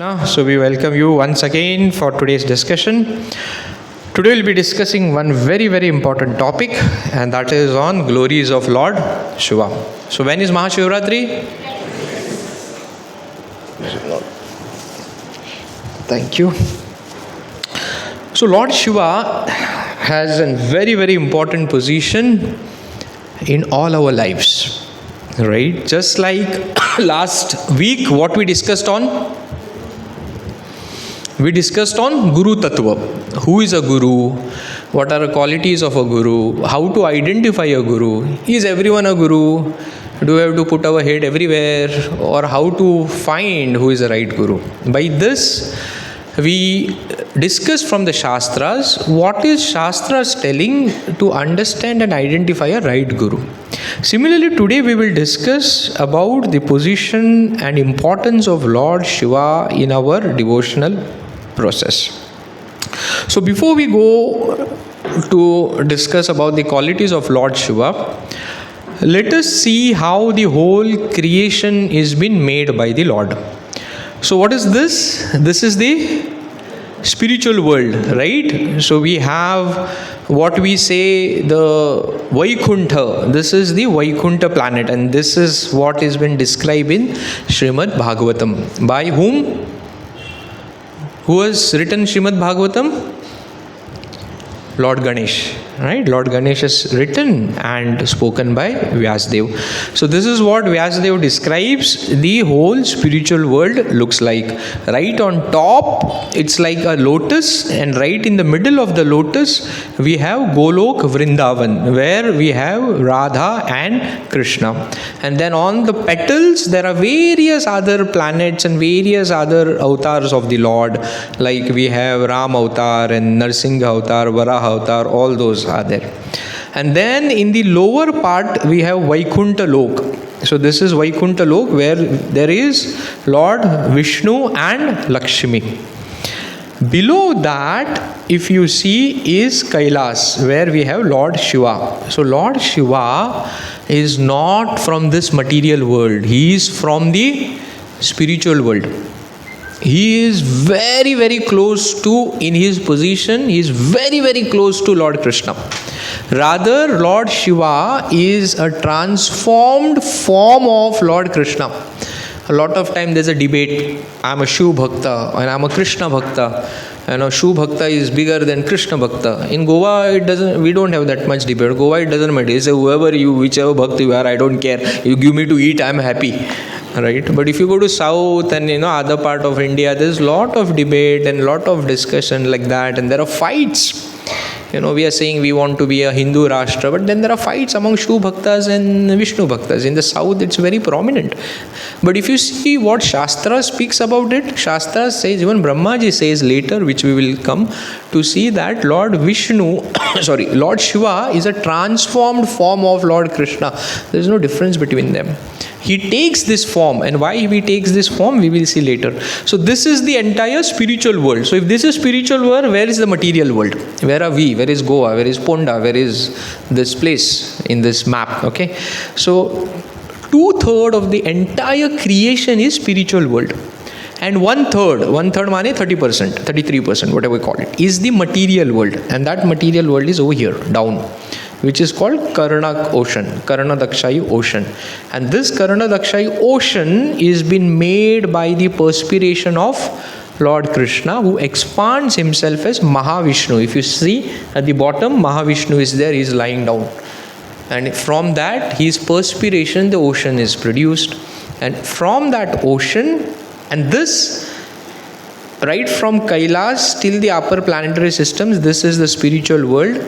So we welcome you once again for today's discussion. Today we'll be discussing one very, very important topic, and that is on glories of Lord Shiva. So when is Mahashivratri? Thank you. So Lord Shiva has a very, very important position in all our lives. Right? Just like last week, what we discussed on? We discussed on Guru Tattva. Who is a Guru? What are the qualities of a Guru? How to identify a Guru? Is everyone a Guru? Do we have to put our head everywhere? Or how to find who is the right Guru? By this, we discussed from the Shastras, what is Shastras telling to understand and identify a right Guru. Similarly, today we will discuss about the position and importance of Lord Shiva in our devotional process. So before we go to discuss about the qualities of Lord Shiva, let us see how the whole creation is been made by the Lord. So what is this? This is the spiritual world, right? So we have what we say the Vaikuntha. This is the Vaikuntha planet, and this is what has been described in Srimad Bhagavatam. By whom? Who has written Srimad Bhagavatam? Lord Ganesh, right? Lord Ganesh has written and spoken by Vyasadeva. So this is what Vyasadeva describes the whole spiritual world looks like. Right on top, it's like a lotus, and right in the middle of the lotus, we have Golok Vrindavan, where we have Radha and Krishna. And then on the petals, there are various other planets and various other avatars of the Lord. Like we have Ram avatar and Narsingha avatar, Varaha avatar, all those are there. And then in the lower part we have Vaikuntha Lok. So this is Vaikuntha Lok, where there is Lord Vishnu and Lakshmi. Below that, if you see, is Kailas, where we have Lord Shiva. So Lord Shiva is not from this material world. He is from the spiritual world. He is very, very close to, in his position, he is very, very close to Lord Krishna. Rather, Lord Shiva is a transformed form of Lord Krishna. A lot of time there's a debate. I'm a Shiva Bhakta and I'm a Krishna Bhakta. Shiva Bhakta is bigger than Krishna Bhakta. In Goa, we don't have that much debate. Goa, it doesn't matter. It's whichever Bhakta you are, I don't care. You give me to eat, I'm happy. Right? But if you go to South and other part of India, there's a lot of debate and lot of discussion like that, and there are fights. We are saying we want to be a Hindu Rashtra, but then there are fights among Shiva Bhaktas and Vishnu Bhaktas. In the South, it's very prominent. But if you see what Shastra speaks about it, Shastra says, even Brahmaji says later, which we will come to see, that Lord Lord Shiva is a transformed form of Lord Krishna. There is no difference between them. He takes this form, and why he takes this form we will see later. So this is the entire spiritual world. So if this is spiritual world, where is the material world? Where are we? Where is Goa? Where is Ponda? Where is this place in this map? Okay. So 2/3 of the entire creation is spiritual world. And 1/3 mane 30%, 33%, whatever we call it, is the material world. And that material world is over here, down, which is called Karnak ocean, Karnadakshayi ocean. And this Karnadakshayi ocean is been made by the perspiration of Lord Krishna, who expands himself as Mahavishnu. If you see at the bottom, Mahavishnu is there, he is lying down. And from that, his perspiration, the ocean is produced. And from that ocean, and this, right from Kailas till the upper planetary systems, this is the spiritual world.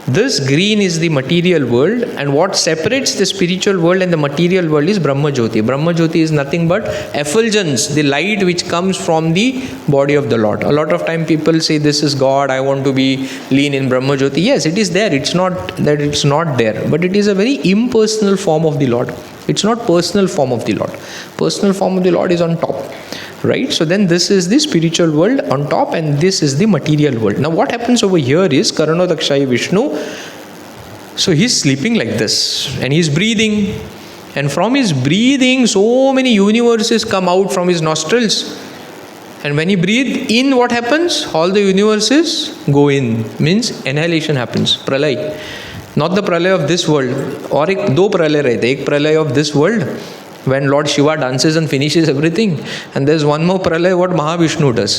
This green is the material world, and what separates the spiritual world and the material world is Brahma Jyoti. Brahma Jyoti is nothing but effulgence, the light which comes from the body of the Lord. A lot of time people say, this is God, I want to be lean in Brahma Jyoti. Yes, it is there. It's not that it's not there, but it is a very impersonal form of the Lord. It's not personal form of the Lord. Personal form of the Lord is on top. Right? So then this is the spiritual world on top, and this is the material world. Now what happens over here is Karnadakshayi Vishnu. So he's sleeping like this, and he's breathing. And from his breathing, so many universes come out from his nostrils. And when he breathes in, what happens? All the universes go in. Means annihilation happens. Pralay. Not the pralay of this world. Or दो प्रलय रहते. एक प्रलय of this world, when Lord Shiva dances and finishes everything. And there's one more pralay what Mahavishnu does.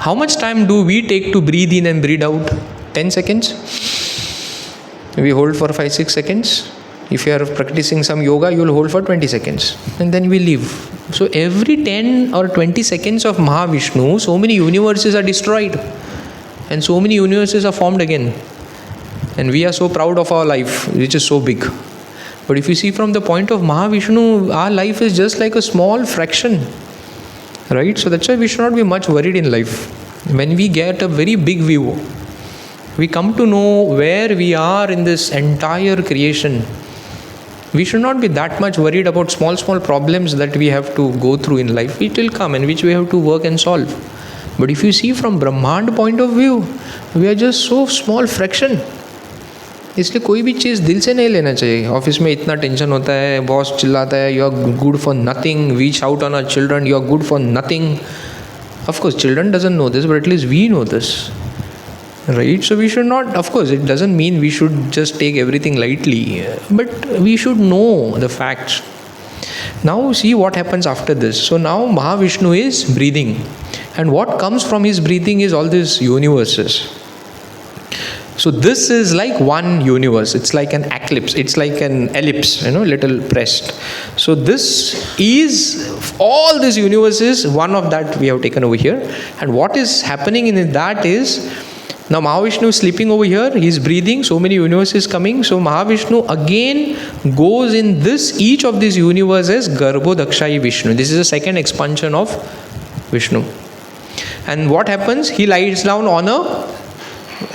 How much time do we take to breathe in and breathe out? 10 seconds? We hold for 5-6 seconds. If you are practicing some yoga, you will hold for 20 seconds. And then we leave. So every 10 or 20 seconds of Mahavishnu, so many universes are destroyed. And so many universes are formed again. And we are so proud of our life, which is so big. But if you see from the point of Mahavishnu, our life is just like a small fraction. Right? So that's why we should not be much worried in life. When we get a very big view, we come to know where we are in this entire creation. We should not be that much worried about small problems that we have to go through in life. It will come and which we have to work and solve. But if you see from Brahmand point of view, we are just so small fraction. इसलिए कोई भी चीज़ दिल से नहीं लेना चाहिए. Office में इतना टेंशन होता है, बॉस चिल्लाता है, you are good for nothing, we shout on our children, you are good for nothing. Of course, children doesn't know this, but at least we know this. Right? So we should not, of course, it doesn't mean we should just take everything lightly, but we should know the facts. Now see what happens after this. So now Mahavishnu is breathing. And what comes from his breathing is all these universes. So this is like one universe. It's like an eclipse. It's like an ellipse, little pressed. So this is all these universes. One of that we have taken over here. And what is happening in that is, now Mahavishnu is sleeping over here. He is breathing. So many universes coming. So Mahavishnu again goes in this, each of these universes, Garbhodakshai Vishnu. This is the second expansion of Vishnu. And what happens? He lies down on a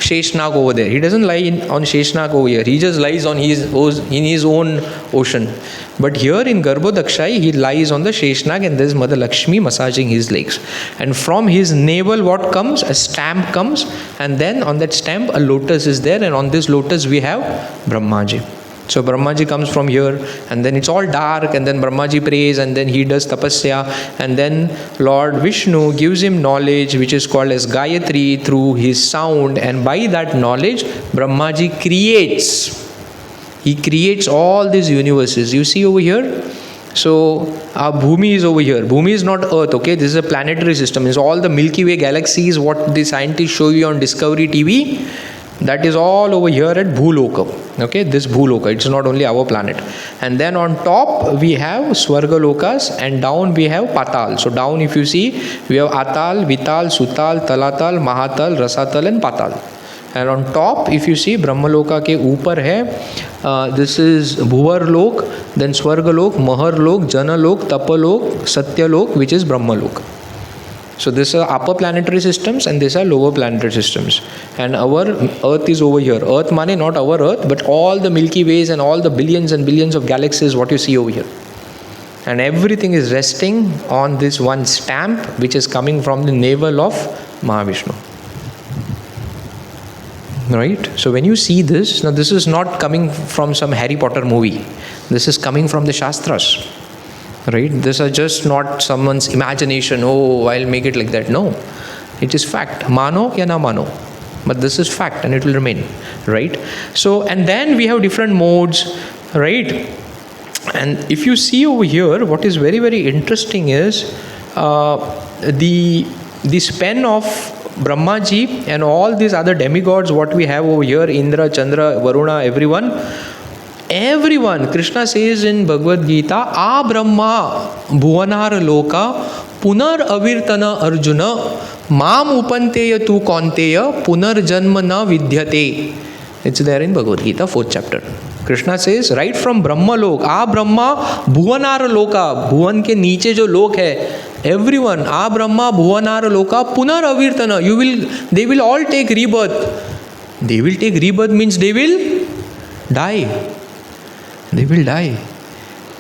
Sheshnag over there. He doesn't lie on Sheshnag over here. He just lies on in his own ocean. But here in Garbhodakshai, he lies on the Sheshnag and there's Mother Lakshmi massaging his legs. And from his navel what comes? A stamp comes, and then on that stamp a lotus is there, and on this lotus we have Brahmaji. So Brahmaji comes from here, and then it's all dark, and then Brahmaji prays, and then he does tapasya, and then Lord Vishnu gives him knowledge which is called as Gayatri through his sound, and by that knowledge Brahmaji creates. He creates all these universes. You see over here? So our Bhumi is over here. Bhumi is not Earth, okay? This is a planetary system. It's all the Milky Way galaxies, what the scientists show you on Discovery TV. That is all over here at Bhuloka. Okay, this Bhuloka, it's not only our planet. And then on top we have Swargalokas, and down we have Patal. So down if you see, we have Atal, Vital, Sutal, Talatal, Mahatal, Rasatal and Patal. And on top if you see, Brahmaloka ke upar hai, this is Bhuvarlok, then Swargalok, Maharlok, Janalok, Tapalok, Satyalok, which is Brahmalok. So these are upper planetary systems and these are lower planetary systems. And our Earth is over here. Earth mane not our Earth, but all the Milky Ways and all the billions and billions of galaxies what you see over here. And everything is resting on this one stamp which is coming from the navel of Mahavishnu. Right? So when you see this, now this is not coming from some Harry Potter movie. This is coming from the Shastras. Right? These are just not someone's imagination. Oh, I'll make it like that. No. It is fact. Mano ya na mano. But this is fact and it will remain. Right? So, and then we have different modes. Right? And if you see over here, what is very, very interesting is the span of Brahmaji and all these other demigods what we have over here, Indra, Chandra, Varuna, everyone, Krishna says in Bhagavad Gita, A Brahma Bhuvanar Loka Punar Avirtana Arjuna Mam Upanteya Tu Kaunteya Punar Janma Na Vidyate. It's there in Bhagavad Gita, 4th chapter. Krishna says, right from Brahma Lok, A Brahma Bhuvanar Loka, Bhuvan ke niche jo lok hai, everyone, A Brahma Bhuvanar Loka Punar Avirtana, they will all take rebirth. They will take rebirth means they will die. They will die.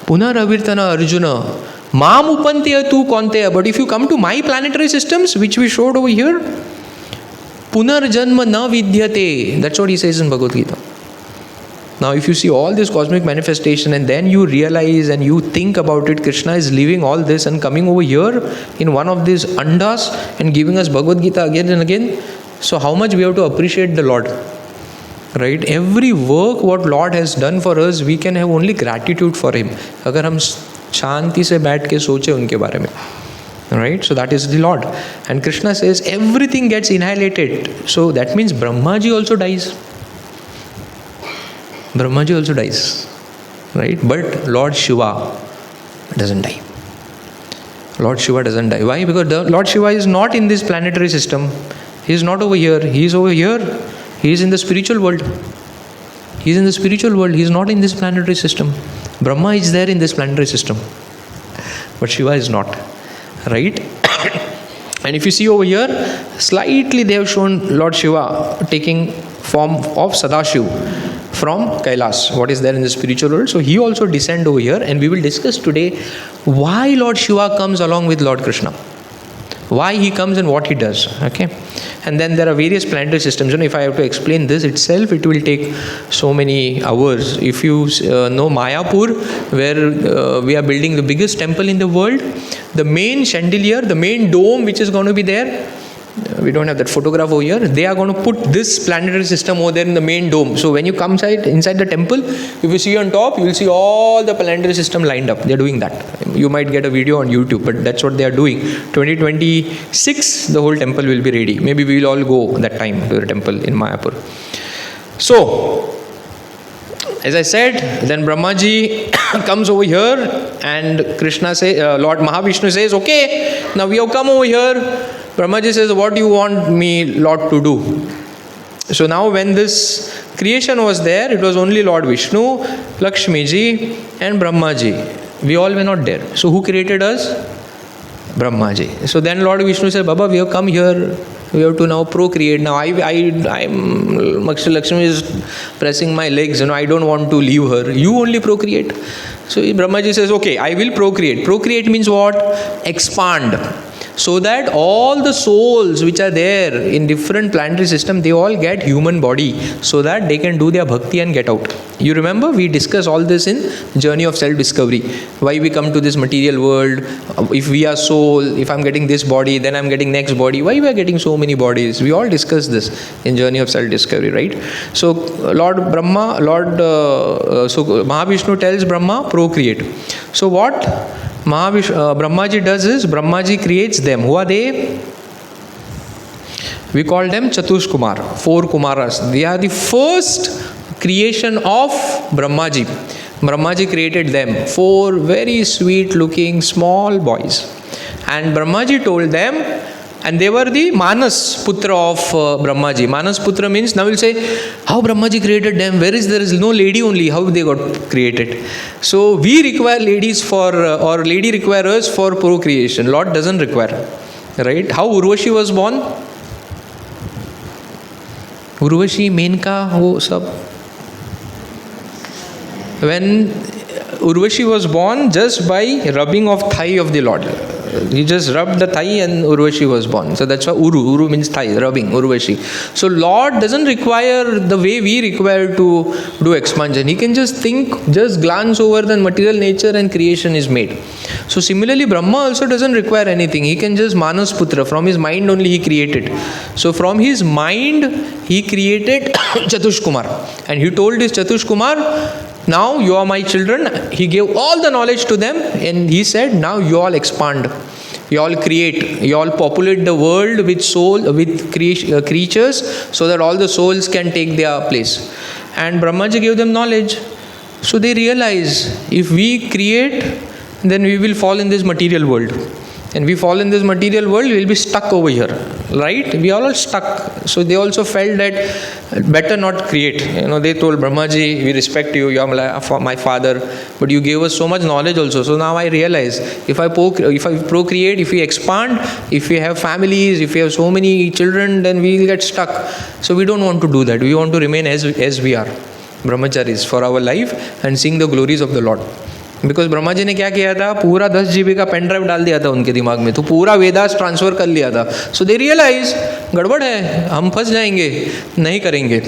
Punar Avirtana Arjuna. Mam Upanteya Tu Kaunteya. But if you come to my planetary systems, which we showed over here, Punar Janma Na Vidyate. That's what he says in Bhagavad Gita. Now if you see all this cosmic manifestation and then you realize and you think about it, Krishna is leaving all this and coming over here in one of these andas and giving us Bhagavad Gita again and again. So how much we have to appreciate the Lord, right? Every work what Lord has done for us, we can have only gratitude for Him. अगर हम शांति से बैठ के सोचे उनके बारे में, right? So that is the Lord. And Krishna says everything gets annihilated. So that means Brahmaji also dies. Brahmaji also dies, right? But Lord Shiva doesn't die. Lord Shiva doesn't die. Why? Because the Lord Shiva is not in this planetary system. He is not over here. He is over here. He is in the spiritual world. He is in the spiritual world. He is not in this planetary system. Brahma is there in this planetary system, but Shiva is not, right? And if you see over here, slightly they have shown Lord Shiva taking form of Sadashiv from Kailas, what is there in the spiritual world. So he also descend over here, and we will discuss today why Lord Shiva comes along with Lord Krishna, why he comes and what he does. Okay, and then there are various planetary systems. If I have to explain this itself, it will take so many hours. If you know Mayapur, where we are building the biggest temple in the world, the main chandelier, the main dome which is going to be there, we don't have that photograph over here. They are going to put this planetary system over there in the main dome. So when you come inside the temple, if you see on top, you will see all the planetary system lined up. They are doing that. You might get a video on YouTube, but that's what they are doing. 2026, the whole temple will be ready. Maybe we will all go that time to the temple in Mayapur. So, as I said, then Brahmaji comes over here, and Krishna says, Lord Mahavishnu says, okay, now we have come over here. Brahmaji says, what do you want me, Lord, to do? So now when this creation was there, it was only Lord Vishnu, Lakshmiji and Brahmaji. We all were not there. So who created us? Brahmaji. So then Lord Vishnu said, Baba, we have come here. We have to now procreate. Now Lakshmi is pressing my legs. I don't want to leave her. You only procreate. So Brahmaji says, okay, I will procreate. Procreate means what? Expand. So that all the souls which are there in different planetary systems, they all get human body, so that they can do their bhakti and get out. You remember we discussed all this in Journey of Self-Discovery. Why we come to this material world, if we are soul, if I'm getting this body, then I'm getting next body. Why we are getting so many bodies? We all discussed this in Journey of Self-Discovery, right? So Lord Mahavishnu tells Brahma, procreate. So what Brahmaji does is, Brahmaji creates them. Who are they? We call them Chatush Kumar, 4 Kumaras. They are the first creation of Brahmaji. Brahmaji created them, 4 very sweet looking small boys. And Brahmaji told them, and they were the Manas Putra of Brahmaji. Manas Putra means, now we'll say, how Brahmaji created them? There is no lady only, how they got created? So we require ladies or lady require us for procreation. Lord doesn't require, right? How Urvashi was born? Urvashi, Menka, wo sab. When Urvashi was born, just by rubbing of thigh of the Lord. He just rubbed the thigh and Urvashi was born. So that's why Uru means thigh, rubbing, Urvashi. So Lord doesn't require the way we require to do expansion. He can just think, just glance over the material nature and creation is made. So similarly, Brahma also doesn't require anything. He can just Manas Putra, from his mind only he created. So from his mind, he created Chatush Kumar. And he told his Chatush Kumar, now you are my children. He gave all the knowledge to them, and he said, now you all expand, you all create, you all populate the world with creatures, so that all the souls can take their place. And Brahmaji gave them knowledge. So they realize, if we create, then we will fall in this material world. And we fall in this material world, we will be stuck over here, right? We are all stuck. So they also felt that better not create. They told Brahmaji, we respect you, you are my father, but you gave us so much knowledge also. So now I realize, if I procreate, if we expand, if we have families, if we have so many children, then we will get stuck. So we don't want to do that. We want to remain as we are, brahmacharis, for our life and sing the glories of the Lord. Because Brahma ji ने क्या किया था, पूरा 10 GB का pen drive डाल दिया था उनके दिमाग में, तो पूरा वेदास ट्रांसफ़र कर लिया था. सो दे रियलाइज गड़बड़ है, हम फंस जाएंगे, नहीं करेंगे.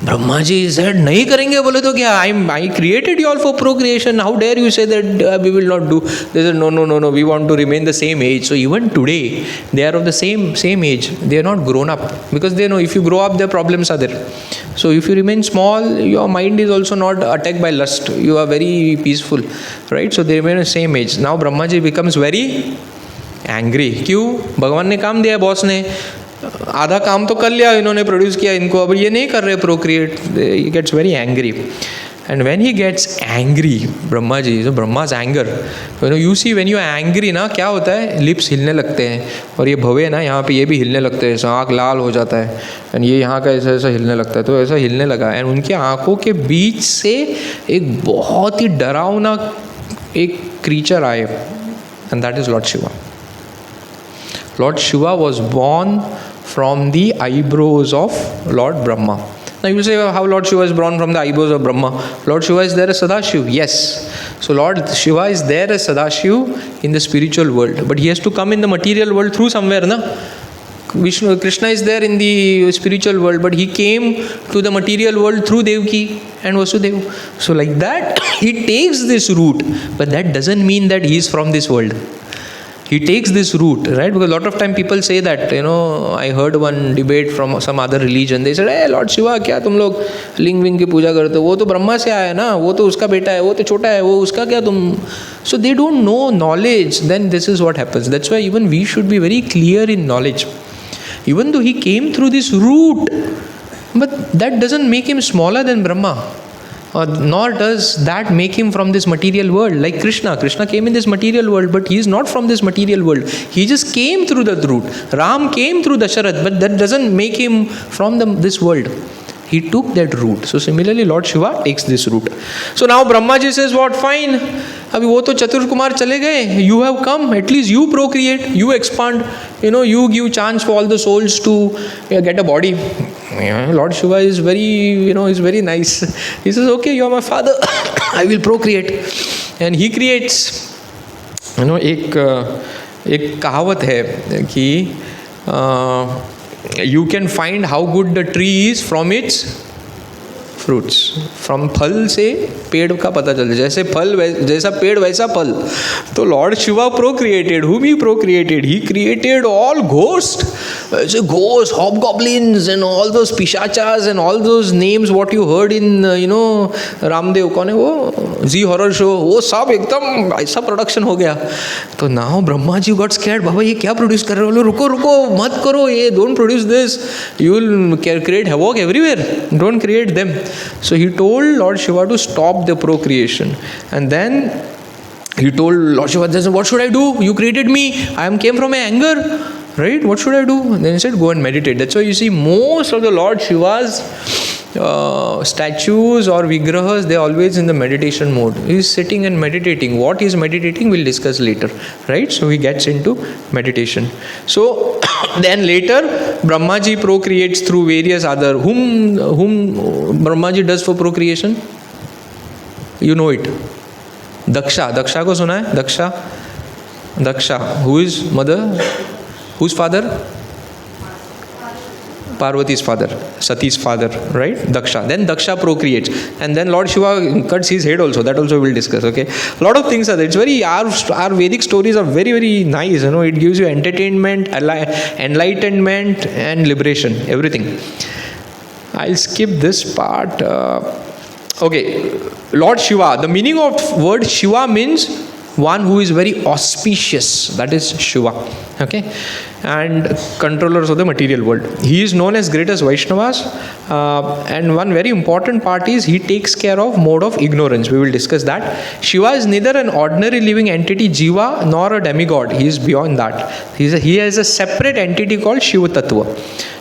ब्रह्मा जी said, नहीं करेंगे बोले तो क्या, I created you all for procreation, how dare you say that we will not do. They said, no, we want to remain the same age. So even today they are of the same age, they are not grown up, because they know if you grow up their problems are there. So if you remain small, your mind is also not attacked by lust, you are very peaceful, right? So they remain the same age. Now Brahma ji becomes very angry. क्यों? भगवान ने काम दिया, boss ने आधा काम तो कर लिया, इन्होंने प्रोड्यूस किया इनको, अब ये नहीं कर रहे procreate. He gets very angry. And when he gets angry, Brahma ji, जो Brahma's anger, you see when you angry ना, क्या होता है, लिप्स हिलने लगते हैं, और ये भवे ना यहाँ पे ये भी हिलने लगते हैं, आँख लाल हो जाता है, एंड ये यहाँ का ऐसा ऐसा हिलने लगता है, तो ऐसा हिलने लगा. एंड उनकी आँखों के बीच से एक बहुत ही डरावना एक क्रीचर आए, and that is lord Shiva. Lord Shiva was born from the eyebrows of Lord Brahma. Now you will say, how Lord Shiva is born from the eyebrows of Brahma? Lord Shiva is there as Sadashiv. Yes. So Lord Shiva is there as Sadashiv in the spiritual world. But he has to come in the material world through somewhere, na? Krishna is there in the spiritual world, but he came to the material world through Devaki and Vasudeva. So like that, he takes this route. But that doesn't mean that he is from this world. He takes this route, right? Because a lot of time people say that, I heard one debate from some other religion. They said, hey, Lord Shiva, क्या तुम लोग लिंग wing की पूजा करते हो? वो तो ब्रह्मा से आया ना, वो तो उसका बेटा है, वो तो छोटा है, वो उसका क्या तुम? So they don't know knowledge. Then this is what happens. That's why even we should be very clear in knowledge. Even though he came through this route, but that doesn't make him smaller than Brahma. Nor does that make him from this material world. Like Krishna came in this material world, but he is not from this material world. He just came through that route. Ram came through Dasharath, but that doesn't make him from this world. He took that route. So similarly, Lord Shiva takes this route. So now Brahma ji says, what? Fine. अभी वो तो चतुर कुमार चले गए. You have come. At least you procreate. You expand. You give chance for all the souls to get a body. Lord Shiva is very, is very nice. He says, okay, you are my father. I will procreate. And he creates. एक कहावत है कि you can find how good the tree is from its fruits. From फल से पेड़ का पता चलता है. जैसे फल जैसा पेड़ वैसा फल. तो Lord Shiva procreated. Whom he procreated? He created all ghosts. Ghosts, hobgoblins, and all those pishachas and all those names what you heard in Ramdev कौन है वो जी हॉरर शो, वो सब एकदम ऐसा प्रोडक्शन हो गया. तो now Brahma ji got scared. बाबा ये क्या प्रोड्यूस कर रहे हो? रुको मत करो, ये don't produce this, you will create havoc everywhere, don't create them. So he told Lord Shiva to stop the procreation, and then he told Lord Shiva, what should I do? You created me, I came from my anger, right? What should I do? And then he said, go and meditate. That's why you see most of the Lord Shiva's statues or vigrahas, they are always in the meditation mode. He is sitting and meditating. What he is meditating we'll discuss later, right? So he gets into meditation. So then later Brahma ji procreates through various other. Whom Brahma ji does for procreation? You know it. Daksha को सुना है? Daksha. Who is mother? Whose father? Parvati's father, Sati's father, right? Daksha. Then Daksha procreates, and then Lord Shiva cuts his head also. That also we'll discuss. Okay, a lot of things are there. It's very our Vedic stories are very, very nice. It gives you entertainment, enlightenment, and liberation. Everything. I'll skip this part. Okay, Lord Shiva. The meaning of word Shiva means one who is very auspicious. That is Shiva. Okay, and controllers of the material world. He is known as greatest Vaishnavas, and one very important part is he takes care of mode of ignorance. We will discuss that. Shiva is neither an ordinary living entity Jiva nor a demigod. He is beyond that. He has a separate entity called Shiva Tattva.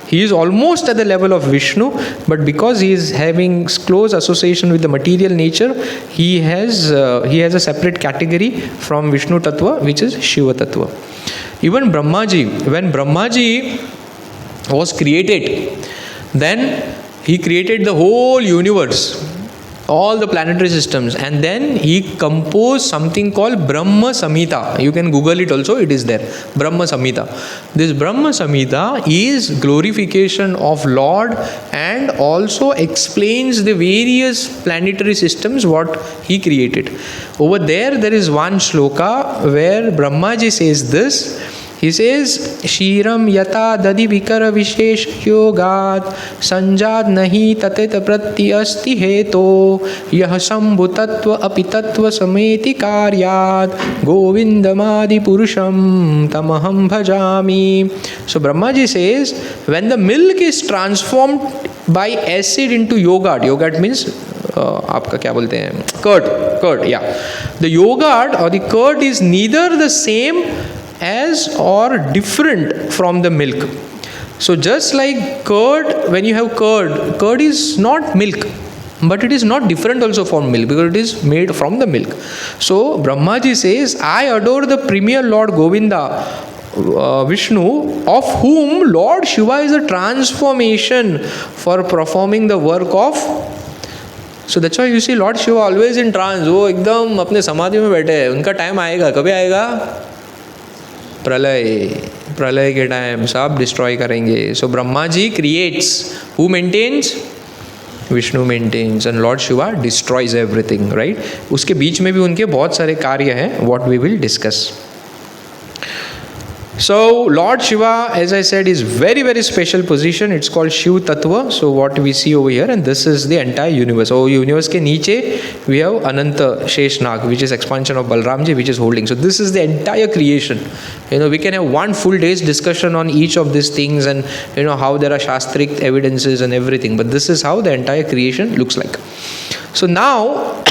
He is almost at the level of Vishnu, but because he is having close association with the material nature, he has a separate category from Vishnu Tattva, which is Shiva Tattva. Even Brahmaji, when Brahmaji was created, then he created the whole universe. all the planetary systems, and then he composed something called Brahma Samhita. You can Google it also, it is there. Brahma Samhita. This Brahma Samhita is glorification of Lord and also explains the various planetary systems what he created. Over there is one shloka where Brahmaji says this. He says, Shiram yata dadi vikara vishesh yogat sanjad nahi tatet prati asti heto yah sambhu tattva apitattva sameti karyat govindamadi purusham tamaham bhajami. So Brahmaji says, when the milk is transformed by acid into yogurt means आपका क्या बोलते हैं, curd, yeah. The yogurt or the curd is neither the same as or different from the milk. So just like curd, when you have curd is not milk, but it is not different also from milk because it is made from the milk. So Brahmaji says, I adore the premier Lord Govinda, Vishnu, of whom Lord Shiva is a transformation for performing the work of. So that's why you see Lord Shiva always in trance. वो एकदम अपने समाधि में बैठे हैं. उनका time आएगा, कभी आएगा? प्रलय के टाइम सब डिस्ट्रॉय करेंगे. So Brahma ji creates, who maintains? Vishnu maintains, and lord Shiva destroys everything, right. उसके बीच में भी उनके बहुत सारे कार्य हैं, what we will discuss. So Lord Shiva, as I said, is very, very special position. It's called Shiv Tattva. So what we see over here, and this is the entire universe. So universe ke niche we have Ananta Sheshnag, which is expansion of Balramji, which is holding. So this is the entire creation. We can have one full day's discussion on each of these things, and how there are shastric evidences and everything. But this is how the entire creation looks like. So now,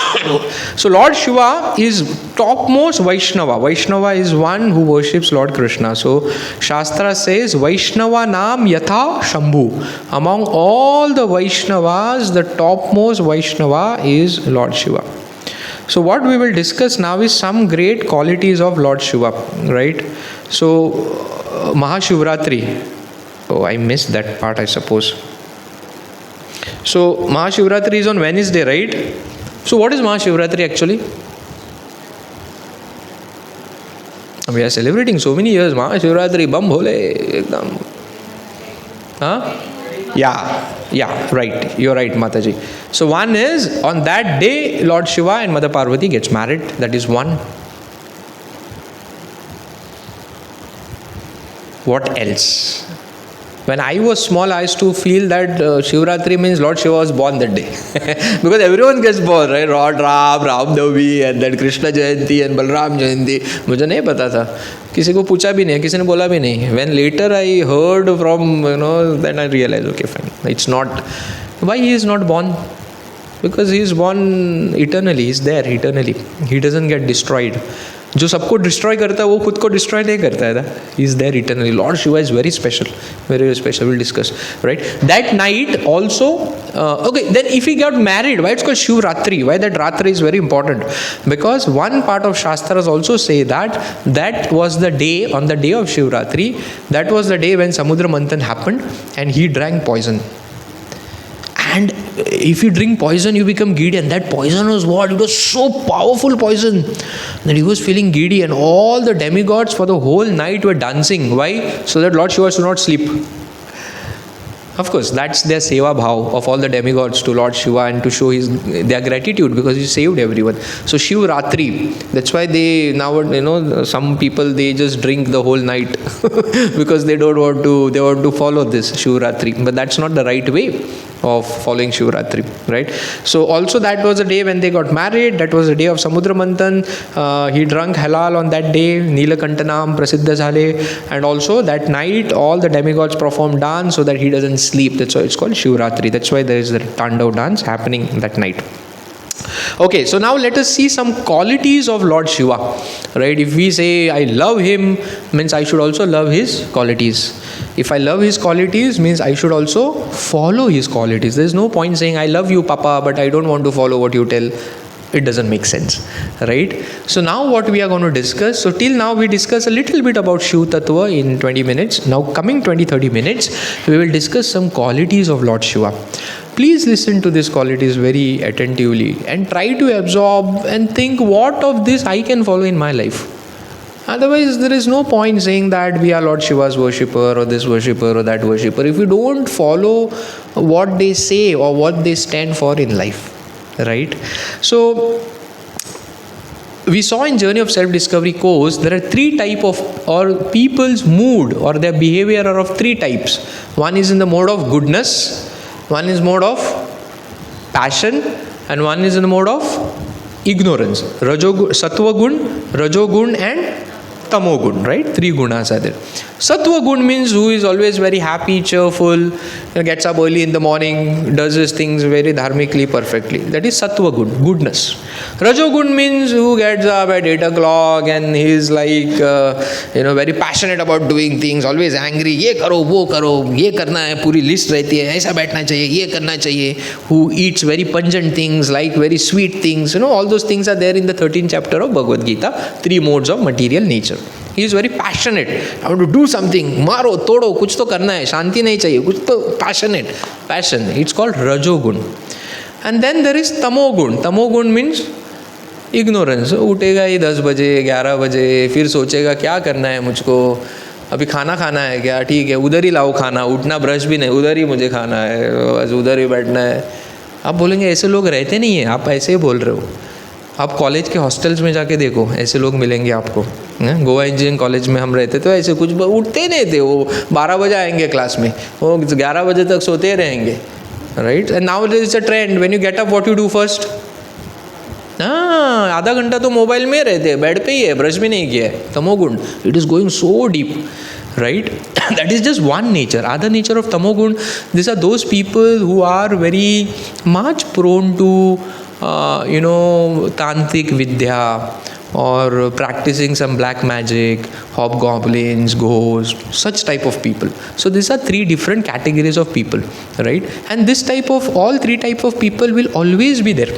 so Lord Shiva is topmost Vaishnava. Vaishnava is one who worships Lord Krishna. So Shastra says Vaishnava Nam Yatha Shambhu. Among all the Vaishnavas, the topmost Vaishnava is Lord Shiva. So what we will discuss now is some great qualities of Lord Shiva, right? So Mahashivratri. Oh, I missed that part, I suppose. So Mahashivratri is on Wednesday, right? So what is Mahashivratri actually? We are celebrating so many years. Mahashivratri, bam bole, ekdam. Huh? Yeah, right. You're right, Mataji. So one is, on that day, Lord Shiva and Mother Parvati gets married. That is one. What else? When I was small, I used to feel that Shivratri means Lord Shiva was born that day. Because everyone gets born, right? Lord Ram Navami, and then Krishna Jayanti and Balram Jayanti. मुझे नहीं पता था. किसी को पूछा भी नहीं, किसी ने बोला भी नहीं. When later I heard from, then I realized, okay, fine. It's not. Why he is not born? Because he is born eternally. He is there eternally. He doesn't get destroyed. जो सबको डिस्ट्रॉय करता है वो खुद को destroy नहीं करता है ना. He is there eternally. Lord Shiva is very special, will discuss, right. That night also, okay, then if he got married, why it's called Shivaratri? Why that ratri is very important? Because one part of shastras also say that was the day, on the day of Shivaratri, that was the day when Samudra Manthan happened and he drank poison. And if you drink poison, you become giddy. And that poison was what? It was so powerful poison that he was feeling giddy. And all the demigods for the whole night were dancing. Why? So that Lord Shiva should not sleep. Of course, that's their seva bhav of all the demigods to Lord Shiva, and to show their gratitude because he saved everyone. So Shivratri, that's why they now, some people, they just drink the whole night because they want to follow this Shivratri. But that's not the right way of following Shivratri, right? So also that was the day when they got married. That was the day of Samudra Manthan. He drank halal on that day. Neelakantanam prasiddha zhale. And also that night all the demigods performed dance so that he doesn't sleep. That's why it's called Shivratri. That's why there is the Tandav dance happening that night. Okay, so now let us see some qualities of Lord Shiva, right? If we say I love him, means I should also love his qualities. If I love his qualities, means I should also follow his qualities. There is no point saying I love you, Papa, but I don't want to follow what you tell. It doesn't make sense, right? So now what we are going to discuss, so till now we discuss a little bit about Shiv Tattva in 20 minutes. Now coming 20-30 minutes, we will discuss some qualities of Lord Shiva. Please listen to these qualities very attentively and try to absorb and think what of this I can follow in my life. Otherwise, there is no point saying that we are Lord Shiva's worshipper or this worshipper or that worshipper if we don't follow what they say or what they stand for in life, right? So, we saw in Journey of Self-Discovery course, there are three type of, or people's mood or their behavior are of three types. One is in the mode of goodness, one is mode of passion, and one is in the mode of ignorance. Sattva gun, Rajogun and Tamogun, right? Three gunas are there. Sattva gun means who is always very happy, cheerful, gets up early in the morning, does his things very dharmically, perfectly. That is Sattva gun, goodness. Rajogun means who gets up at 8 o'clock and he is like, very passionate about doing things, always angry. Ye karo, wo karo, ye karna hai, puri list rehti hai, aisa baithna chahiye, ye karna chahiye. Who eats very pungent things, like very sweet things. All those things are there in the 13th chapter of Bhagavad Gita, three modes of material nature. He is very passionate. I want to do something. Maro, todo, kuch to karna hai. Shanti nahi chahiye. Kuch to passionate. Passion. It's called Rajogun. And then there is Tamogun. Tamogun means ignorance. उठेगा ही 10 बजे 11 बजे, फिर सोचेगा क्या करना है मुझको, अभी खाना खाना है क्या, ठीक है उधर ही लाओ खाना, उठना ब्रश भी नहीं, उधर ही मुझे खाना है, बस उधर ही बैठना है. आप बोलेंगे ऐसे लोग रहते नहीं हैं, आप ऐसे ही बोल रहे हो. आप कॉलेज के हॉस्टल्स में जाके देखो, ऐसे लोग मिलेंगे आपको. गोवा इंजीनियरिंग कॉलेज में हम रहते तो ऐसे कुछ उठते नहीं थे. वो 12 बजे आएंगे क्लास में, वो 11 बजे तक सोते रहेंगे, right. And now there is a trend, when you get up what you do first. आधा घंटा तो मोबाइल में रहते हैं, बेड पे ही है, ब्रश भी नहीं किया है. तमोगुण, it is going so deep, right? That is just one nature. Other nature of tamogun, these are those people who are very much prone to tantric vidya or practicing some black magic, hobgoblins, ghosts, such type of people. So these are three different categories of people, right? And this type of, all three type of people will always be there.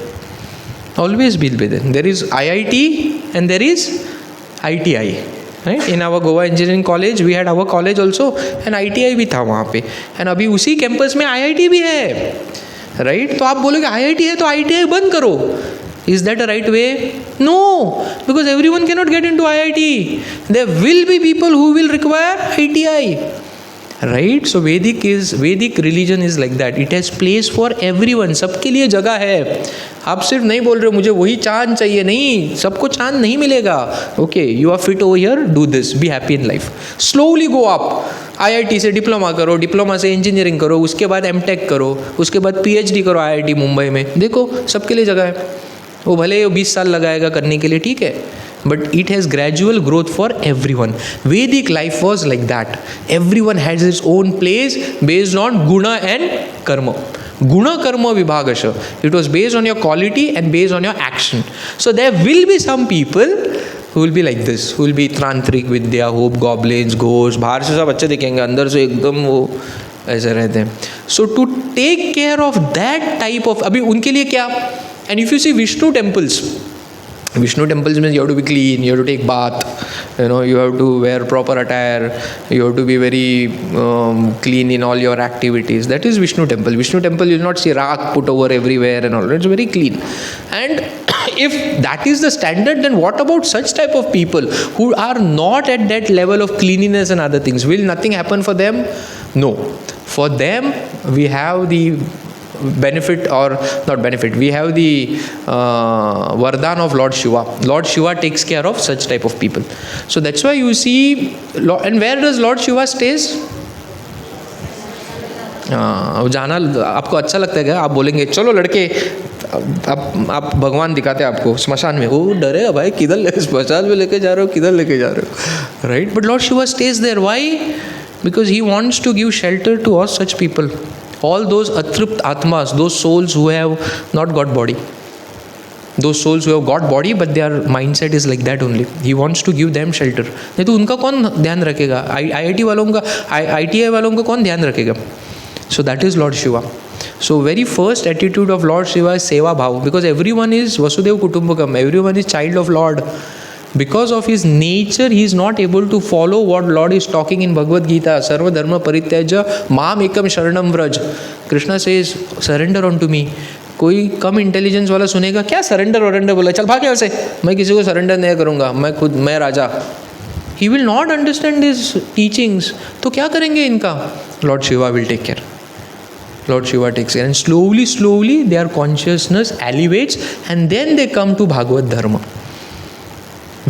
Always will be there. There is IIT and there is ITI. Right? In our Goa Engineering College, we had our college also, and ITI भी था वहाँ पे, and अभी उसी campus में IIT भी है, right? तो आप बोलोगे IIT है तो ITI बंद करो. Is that a right way? No, because everyone cannot get into IIT. There will be people who will require ITI, right? So Vedic religion is like that. It has place for everyone. सबके लिए जगह है. आप सिर्फ नहीं बोल रहे हो मुझे वही चांद चाहिए, नहीं, सबको चांद नहीं मिलेगा. Okay, you are fit over here, do this, be happy in life. Slowly go up. IIT से डिप्लोमा करो, डिप्लोमा से इंजीनियरिंग करो, उसके बाद MTech करो, उसके बाद PhD करो IIT मुंबई में. देखो सबके लिए जगह है. वो भले 20 साल लगाएगा करने के लिए, ठीक है, but it has gradual growth for everyone. Vedic life was like that. Everyone has its own place based on guna and karma. Guna karma vibhagasha. It was based on your quality and based on your action. So there will be some people who will be like this, who will be tantric vidya, hope goblins, ghosts. बाहर से सब अच्छे दिखेंगे, अंदर से एकदम वो ऐसे रहते हैं. So to take care of that type of, अभी उनके लिए क्या? And if you see Vishnu temples means you have to be clean, you have to take bath, you have to wear proper attire, you have to be very clean in all your activities. That is Vishnu temple. Vishnu temple, you will not see rak put over everywhere and all. It's very clean. And if that is the standard, then what about such type of people who are not at that level of cleanliness and other things? Will nothing happen for them? No. For them, we have the benefit, or not benefit, we have the vardhan of Lord Shiva. Lord Shiva takes care of such type of people. So that's why you see, and where does Lord Shiva stays? जाना आपको अच्छा लगता है क्या? आप बोलेंगे चलो लड़के, आप भगवान दिखाते हैं आपको स्मशान में. वो डरेगा भाई, किधर स्मशान में लेके जा रहे हो, किधर लेके जा रहे हो, right? But lord Shiva stays there. Why? Because he wants to give shelter to all such people. All those atript atmas, those souls who have not got body, those souls who have got body but their mindset is like that only, he wants to give them shelter. नहीं तो उनका कौन ध्यान रखेगा? IIT वालों का, ITI वालों का कौन ध्यान रखेगा? So that is Lord Shiva. So very first attitude of Lord Shiva is seva bhav, because everyone is Vasudev Kutumbakam, everyone is child of Lord. Because of his nature, he is not able to follow what Lord is talking in Bhagavad Gita. Sarva dharma parityaja mam ekam sharanam vraj. Krishna says, surrender unto me. कोई कम intelligence वाला सुनेगा क्या surrender वरेंडर बोला, चल भाग यहाँ से, मैं किसी को सरेंडर नहीं करूँगा, मैं राजा. He will not understand his teachings. तो क्या करेंगे इनका? Lord Shiva will take care. Lord Shiva takes care. And slowly their consciousness elevates, and then they come to Bhagavad Dharma.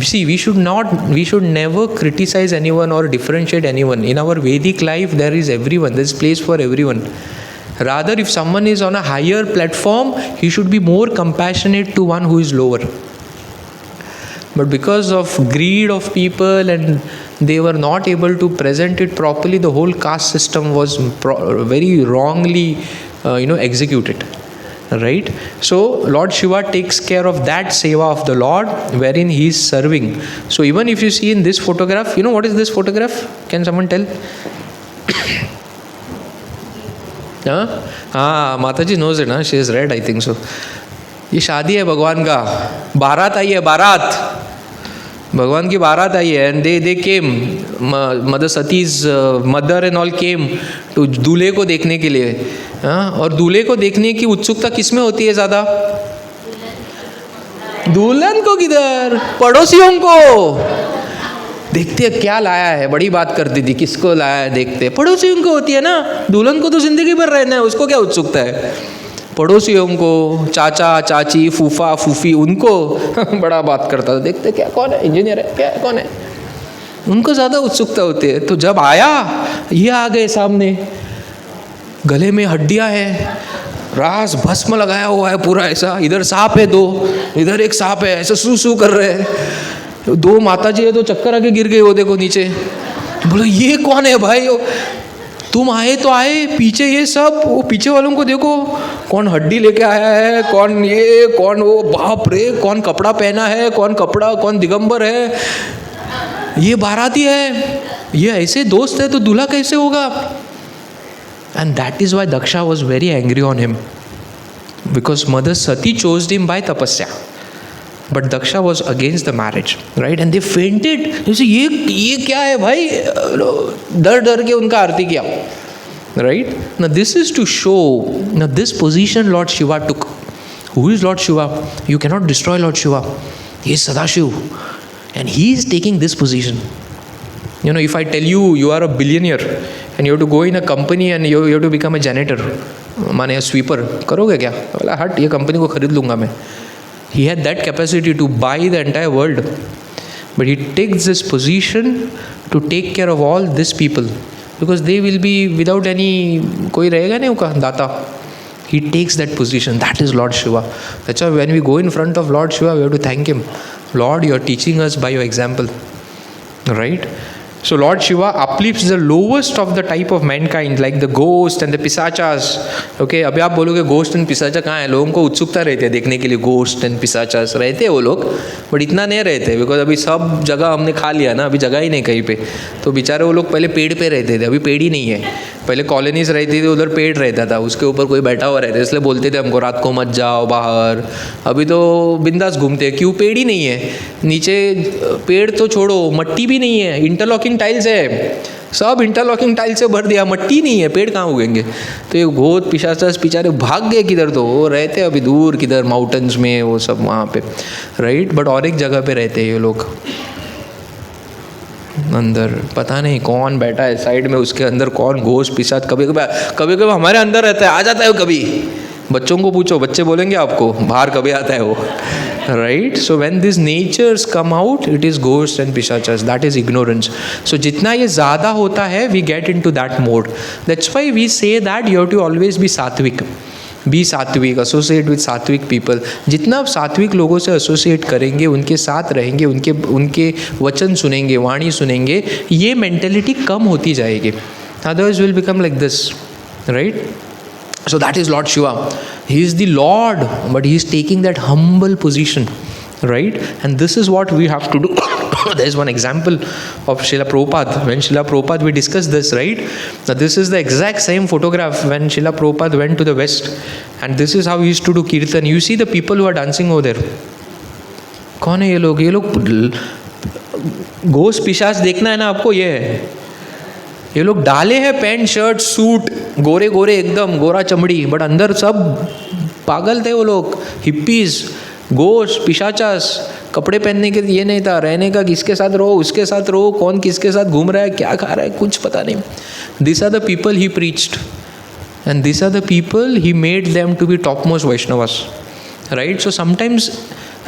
See, we should never criticize anyone or differentiate anyone. In our Vedic life, there is everyone. There is place for everyone. Rather, if someone is on a higher platform, he should be more compassionate to one who is lower. But because of greed of people and they were not able to present it properly, the whole caste system was very wrongly executed. Right? So Lord Shiva takes care of that seva of the Lord wherein he is serving. So even if you see in this photograph, you know what is this photograph? Can someone tell? Mataji knows it, she has read, I think so. ये शादी है भगवान का, बारात आई है, बारात भगवान की बारात आई है. And they came, mother Sati's mother and all came to दूल्हे को देखने के लिए. और दूल्हे को देखने की उत्सुकता किस में होती है ज़्यादा? दुल्हन को किधर? पड़ोसियों को देखते हैं क्या लाया है, बड़ी बात करती थी, किसको लाया है देखते. पड़ोसियों को होती है ना, दुल्हन को तो जिंदगी भर रहना है, उसको क्या उत्सुकता है? पड़ोसियों को, चाचा चाची, फूफा फूफी, उनको बड़ा बात करता था, देखते क्या कौन है, इंजीनियर है क्या, कौन है, उनको ज़्यादा उत्सुकता होती है. तो जब आया, ये आ गए सामने, गले में हड्डियाँ हैं, रास भस्म लगाया हुआ है पूरा ऐसा, इधर सांप है दो, इधर एक सांप है, ऐसा सू कर रहे हैं. दो माताजी है तो चक्कर आके गिर गए, वो देखो नीचे. बोलो ये कौन है भाई? तुम आए तो आए, पीछे ये सब, वो पीछे वालों को देखो, कौन हड्डी लेके आया है, कौन ये, कौन वो, बाप रे, कौन कपड़ा पहना है, कौन दिगंबर है, ये बाराती है, ये ऐसे दोस्त है तो दूल्हा कैसे होगा? And that is why Daksha was very angry on him, because Mother Sati chose him by tapasya, but Daksha was against the marriage, right? And they fainted. जैसे ये क्या है भाई? डर के उनका आरती किया, right? Now this is to show, now this position Lord Shiva took. Who is Lord Shiva? You cannot destroy Lord Shiva. He is Sadashiv, and he is taking this position. You know, if I tell you you are a billionaire and you have to go in a company and you have to become a janitor, माने a sweeper, करोगे क्या? बोला हट, ये company को खरीद लूँगा मैं. He had that capacity to buy the entire world, but he takes this position to take care of all these people, because they will be without any, कोई रहेगा नहीं उनका दाता. He takes that position. That is Lord Shiva. That's why when we go in front of Lord Shiva, we have to thank him. Lord, you are teaching us by your example, right? So Lord Shiva uplifts the lowest of the type of mankind, like the ghost and the pisachas. Okay, अभी आप बोलोगे ghost and पिसाचा कहाँ है? लोगों को उत्सुकता रहती है देखने के लिए. ghost and pisachas रहते हैं वो लोग, बट इतना नहीं रहते, बिकॉज अभी सब जगह हमने खा लिया ना, अभी जगह ही नहीं कहीं पे. तो बेचारे वो लोग पहले पेड़ पे रहते थे, अभी पेड़ ही नहीं है. पहले कॉलोनीज रहती थी, उधर पेड़ रहता था, उसके ऊपर कोई बैठा हुआ रहता, इसलिए बोलते थे हमको रात को मत जाओ बाहर. अभी तो बिंदास घूमते हैं, क्यों? पेड़ ही नहीं है नीचे. पेड़ तो छोड़ो, मट्टी भी नहीं है, इंटरलॉकिंग टाइल्स है, सब इंटरलॉकिंग टाइल से भर दिया, मट्टी नहीं है, पेड़ कहाँ उगेंगे? तो ये भूत पिशाच बेचारे भाग गए किधर, तो वो रहते अभी दूर किधर माउंटेन्स में, वो सब वहाँ पे, राइट? बट और एक जगह पे रहते हैं ये लोग अंदर, पता नहीं कौन बैठा है साइड में, उसके अंदर कौन घोष पिशाच. कभी कभी हमारे अंदर रहता है, आ जाता है कभी. बच्चों को पूछो, बच्चे बोलेंगे आपको बाहर कभी आता है वो, right? So when these natures come out, it is ghosts and pisachas. That is ignorance. So जितना ये ज़्यादा होता है, we get into that mode. That's why we say that you have to always be sattvic. Be sattvic, associate with sattvic people. जितना आप सात्विक लोगों से एसोसिएट करेंगे, उनके साथ रहेंगे, उनके वचन सुनेंगे, वाणी सुनेंगे, ये मेंटेलिटी कम होती जाएगी. Otherwise will become like this, right? So that is Lord Shiva. He is the Lord, but he is taking that humble position, right? And this is what we have to do. There is one example of Srila Prabhupada. When Srila Prabhupada, we discussed this, right? Now this is the exact same photograph when Srila Prabhupada went to the West, and this is how he used to do kirtan. You see the people who are dancing over there. कौन है ये लोग? घोष पिशाच देखना है ना आपको, ये है, ये लोग डाले हैं पैंट शर्ट सूट, गोरे गोरे एकदम, गोरा चमड़ी, बट अंदर सब पागल थे वो लोग, हिप्पीज, घोष पिशाचास, कपड़े पहनने के ये नहीं था, रहने का किसके साथ रहो, उसके साथ रहो, कौन किसके साथ घूम रहा है, क्या खा रहा है, कुछ पता नहीं. These are the people he preached, and these are the people he made them to be topmost Vaishnavas, right? So sometimes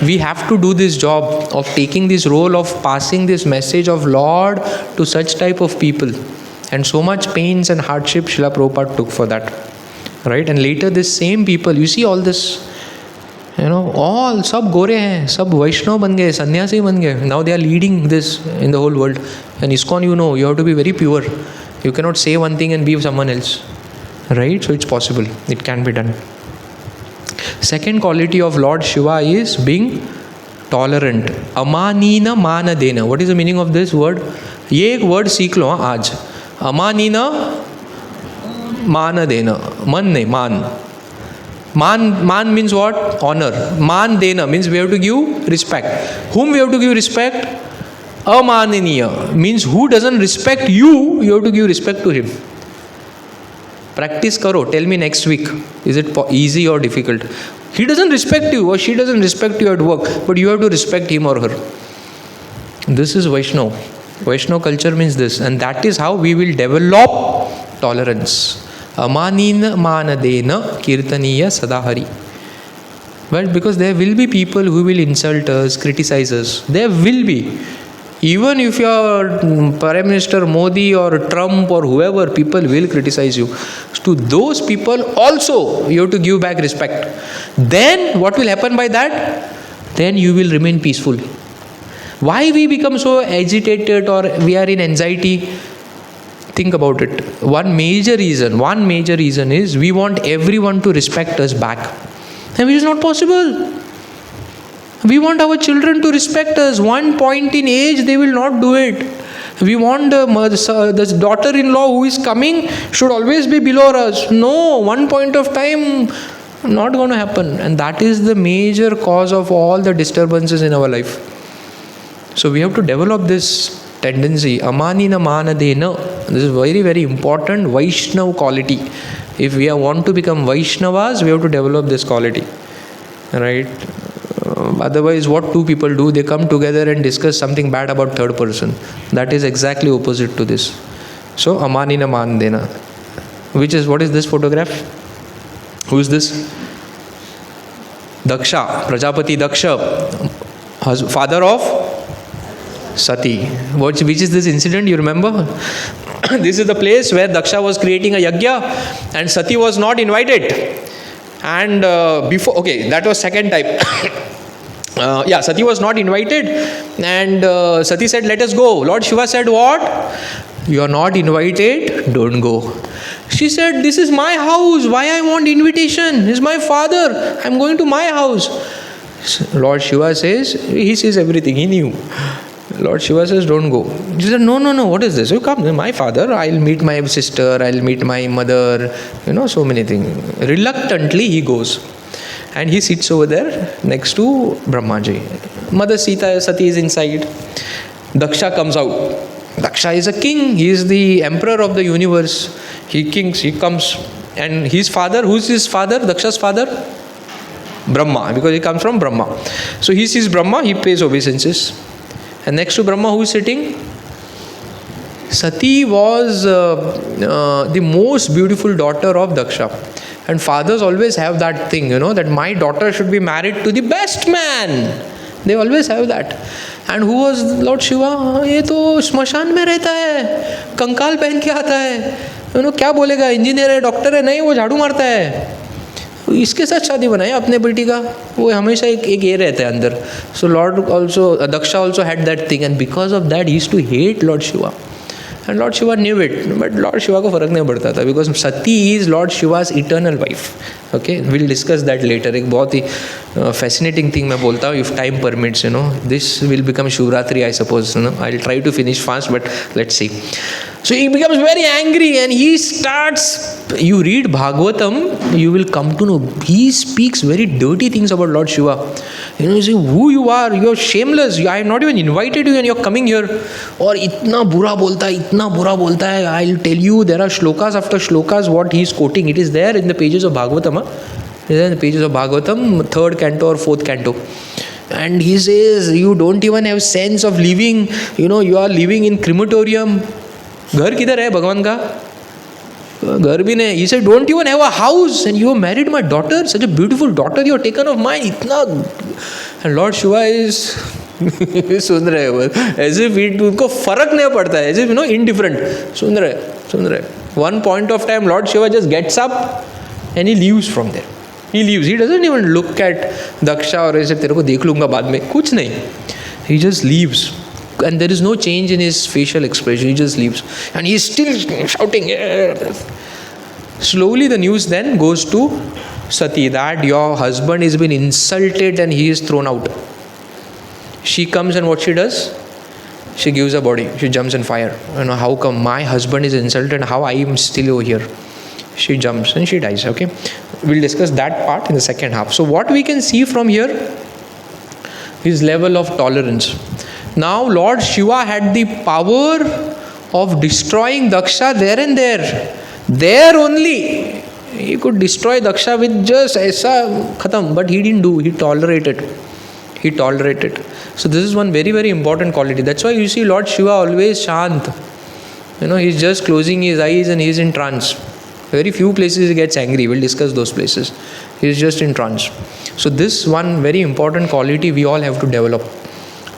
we have to do this job of taking this role of passing this message of Lord to such type of people, and so much pains and hardship Srila Prabhupada took for that, right? And later this same people, you see all this, all सब गोरे हैं, सब वैष्णव बन गए, सन्यासी बन गए. Now they are leading this in the whole world. And ISKCON, you have to be very pure. You cannot say one thing and be someone else, right? So it's possible, it can be done. Second quality of Lord Shiva is being tolerant. Amanina manadena. What is the meaning of this word? ये एक word सीख लो आज. Amanina manadena. Man नहीं, man. Man means what? Honor. Man dena means we have to give respect. Whom we have to give respect? Amaniniya means who doesn't respect you, you have to give respect to him. Practice karo. Tell me next week. Is it easy or difficult? He doesn't respect you or she doesn't respect you at work, but you have to respect him or her. This is Vaishnav. Vaishnav culture means this, and that is how we will develop tolerance. Amanina manadena kirtaniya sadahari. But because there will be people who will insult us, criticize us. There will be. Even if you are Prime Minister Modi or Trump or whoever, people will criticize you. To those people also you have to give back respect. Then what will happen by that? Then you will remain peaceful. Why we become so agitated or we are in anxiety? Think about it. One major reason is we want everyone to respect us back. And which is not possible. We want our children to respect us. One point in age, they will not do it. We want the daughter-in-law who is coming should always be below us. No, one point of time, not going to happen. And that is the major cause of all the disturbances in our life. So we have to develop this tendency. Amanina manadena. This is very, very important Vaishnav quality. If we want to become Vaishnavas, we have to develop this quality. Right? Otherwise, what two people do? They come together and discuss something bad about third person. That is exactly opposite to this. So, Amanina Mandena. What is this photograph? Who is this? Daksha, Prajapati Daksha, father of Sati. Which is this incident? You remember? This is the place where Daksha was creating a yajna and Sati was not invited. And that was second type. Sati was not invited, and Sati said, let us go. Lord Shiva said, what? You are not invited, don't go. She said, this is my house, why I want invitation? He's my father, I'm going to my house. Lord Shiva says, he sees everything, he knew. Lord Shiva says, don't go. She said, no, what is this? You come, my father, I'll meet my sister, I'll meet my mother, so many things. Reluctantly he goes. And he sits over there next to Brahmaji. Mother Sati is inside. Daksha comes out. Daksha is a king. He is the emperor of the universe. He comes. And his father, who is his father? Daksha's father? Brahma, because he comes from Brahma. So he sees Brahma, he pays obeisances. And next to Brahma, who is sitting? Sati was the most beautiful daughter of Daksha. And fathers always have that thing, that my daughter should be married to the best man. They always have that. And who was Lord Shiva? ये तो श्मशान में रहता है, कंकाल पहन के आता है, क्या बोलेगा, इंजीनियर है, डॉक्टर है, नहीं वो झाड़ू मारता है. इसके साथ शादी बनाई अपने बेटी का, वो हमेशा एक ये रहता है अंदर. So Daksha also had that thing, and because of that he used to hate Lord Shiva. And Lord Shiva knew it, but Lord Shiva को फर्क नहीं पड़ता था, because Sati is Lord Shiva's eternal wife. Okay, we'll discuss that later. एक बहुत ही fascinating thing मैं बोलता हूँ, if time permits, this will become Shivratri, I suppose. I'll try to finish fast, but let's see. So he becomes very angry and he starts. You read Bhagavatam, you will come to know he speaks very dirty things about Lord Shiva. You say, who you are, you're shameless, I have not even invited you and you're coming here. और इतना बुरा बोलता है, I'll tell you, there are shlokas after shlokas what he's quoting. It is there in the pages of Bhagavatam. It is there in the pages of Bhagavatam, 3rd canto or 4th canto. And he says, you don't even have sense of living, you are living in crematorium. घर किधर है भगवान का? घर भी नहीं. He said, don't even have a house and you married my daughter, such a beautiful daughter you have taken of mine. इतना. And Lord Shiva is सुन रहे हैं, as if उनको फर्क नहीं पड़ता है, as if indifferent. सुन रहे. One point of time Lord Shiva just gets up and he leaves from there. He leaves. He doesn't even look at Daksha or ऐसे तेरे को देख लूँगा बाद में, कुछ नहीं. He just leaves. And there is no change in his facial expression. He just leaves. And he is still shouting. Slowly the news then goes to Sati that your husband has been insulted and he is thrown out. She comes and what she does? She gives her body. She jumps in fire. How come my husband is insulted and how I am still over here? She jumps and she dies. Okay. We'll discuss that part in the second half. So what we can see from here is level of tolerance. Now Lord Shiva had the power of destroying Daksha there and there. There only. He could destroy Daksha with just aisa khatam. But he didn't do. He tolerated. So this is one very, very important quality. That's why you see Lord Shiva always shant. He's just closing his eyes and he's in trance. Very few places he gets angry. We'll discuss those places. He's just in trance. So this one very important quality we all have to develop.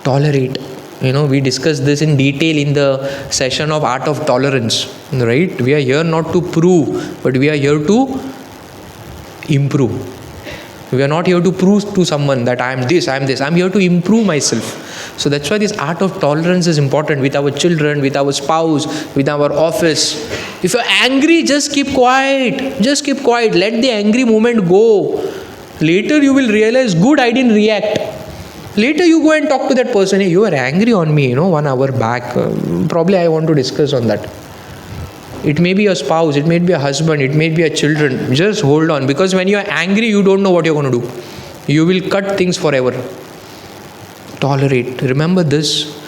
Tolerate. We discussed this in detail in the session of Art of Tolerance. Right? We are here not to prove, but we are here to improve. We are not here to prove to someone that I am this. I'm here to improve myself. So that's why this art of tolerance is important with our children, with our spouse, with our office. If you're angry, just keep quiet. Let the angry moment go. Later you will realize, good, I didn't react. Later you go and talk to that person. Hey, you were angry on me, 1 hour back. Probably I want to discuss on that. It may be a spouse, it may be a husband, it may be a children. Just hold on, because when you are angry, you don't know what you're going to do. You will cut things forever. Tolerate. Remember this.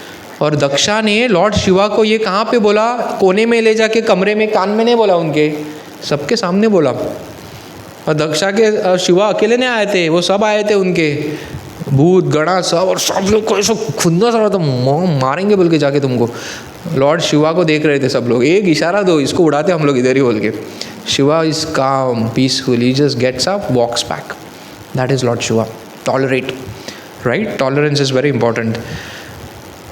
और दक्षा ने Lord Shiva को ये कहाँ पे बोला? कोने में ले जाके कमरे में, कान में नहीं बोला उनके, सबके सामने बोला. और दक्षा के शिवा अकेले नहीं आए थे, वो सब आए थे उनके, भूत गणा सब, और सब लोग को ऐसा खुंदा सा रहा था, मारेंगे बोल के जाके तुमको. लॉर्ड शिवा को देख रहे थे सब लोग, एक इशारा दो, इसको उड़ाते हम लोग इधर ही बोल के. Shiva is calm, peaceful, he just gets up, walks back. That is lord Shiva. Tolerate. Right? Tolerance is very important.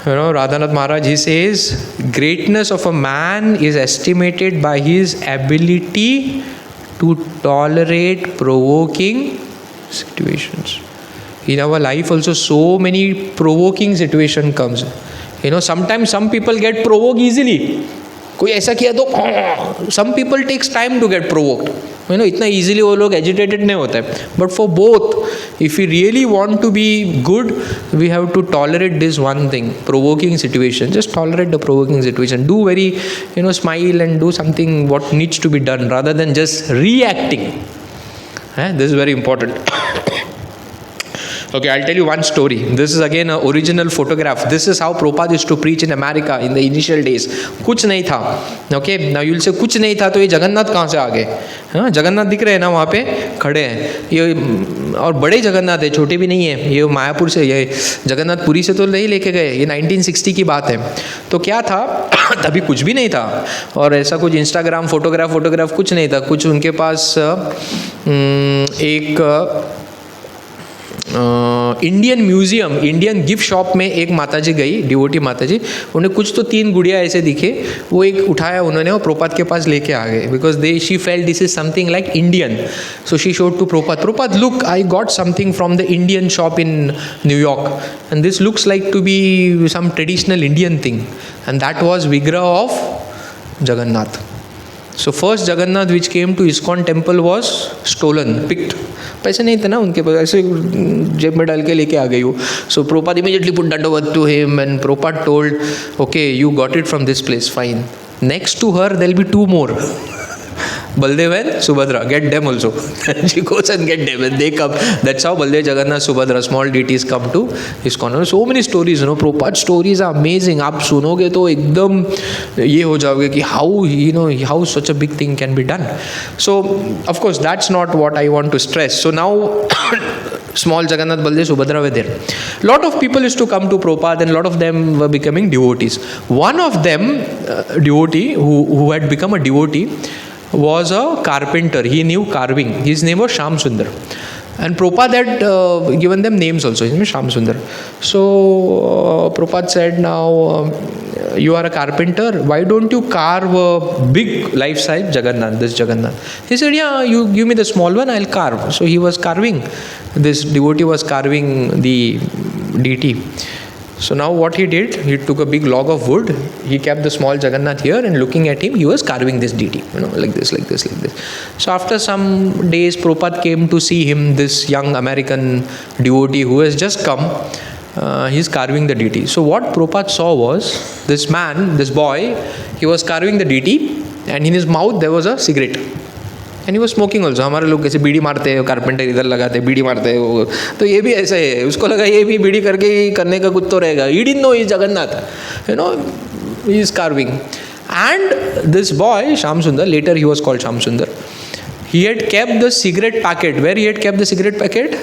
Radhanath Maharaj, he says, greatness of a man is estimated by his ability to tolerate provoking situations. In our life also, so many provoking situation comes. Sometimes some people get provoked easily. कोई ऐसा किया तो, some people takes time to get provoked. इतना easily वो लोग agitated नहीं होता है. But for both, if we really want to be good, we have to tolerate this one thing, provoking situation. Just tolerate the provoking situation. Do very, smile and do something what needs to be done rather than just reacting. This is very important. Okay, I'll tell you one story. This is again an original photograph. This is how Prabhupada used to preach in America in the initial days. कुछ नहीं था. Okay, now you'll say कुछ नहीं था तो ये जगन्नाथ कहाँ से आ गए? हाँ, जगन्नाथ दिख रहे हैं ना वहाँ पे खड़े हैं. ये और बड़े जगन्नाथ है, छोटे भी नहीं है. ये मायापुर से, ये जगन्नाथ पुरी से तो नहीं लेके गए. ये 1960 की बात है. तो क्या था? तभी कुछ भी नहीं था और ऐसा कुछ इंस्टाग्राम फोटोग्राफ कुछ नहीं था. कुछ उनके पास एक Indian museum, Indian gift shop में एक माताजी गई, डिवोटी माताजी. उन्हें कुछ तो 3 गुड़िया ऐसे दिखे, वो एक उठाया उन्होंने और प्रभुपाद के पास लेके आ गए. Because she felt this is something like Indian. So she showed to Prabhupada, look, I got something from the Indian shop in New York and this looks like to be some traditional Indian thing. And that was vigraha of Jagannath. So first Jagannath which came to ISKCON temple was stolen, picked. पैसे नहीं थे ना उनके पास, ऐसे जेब में डाल के लेके आ गई वो. So Prabhupada immediately put dandavat to him and Prabhupada told, okay, you got it from this place, fine. Next to her there will be 2 more. Baldev and Subhadra, get them also. She goes and get them and they come. That's how Baldev, Jagannath, Subhadra, small deities come to ISKCON. So many stories, Prabhupada stories are amazing. आप सुनोगे तो एकदम ये हो जाओगे कि how such a big thing can be done. So of course that's not what I want to stress. So now small Jagannath, Baldev, Subhadra were there. Lot of people used to come to Prabhupada and a lot of them were becoming devotees. One of them, devotee, who had become a devotee, was a carpenter. He knew carving. His name was Shyam Sundar. And Prabhupada had given them names also. His name is Shyam Sundar. So Prabhupada said, now you are a carpenter. Why don't you carve a big life-size Jagannath, this Jagannath? He said, yeah, you give me the small one, I'll carve. So he was carving. This devotee was carving the deity. So now what he did, he took a big log of wood, he kept the small Jagannath here, and looking at him, he was carving this deity, like this, like this, like this. So after some days, Prabhupada came to see him, this young American devotee who has just come, he's carving the deity. So what Prabhupada saw was, this man, this boy, he was carving the deity, and in his mouth there was a cigarette. And he was smoking also. हमारे लोग कैसे बीड़ी मारते हैं, carpenter इधर लगाते हैं, बीड़ी मारते हैं, तो ये भी ऐसा है. उसको लगा ये भी बीड़ी करके ही करने का कुछ तो रहेगा. He didn't know he's Jagannath. He is carving. And this boy, Shyam Sundar, later he was called Shyam Sundar, he had kept the cigarette packet. Where he had kept the cigarette packet?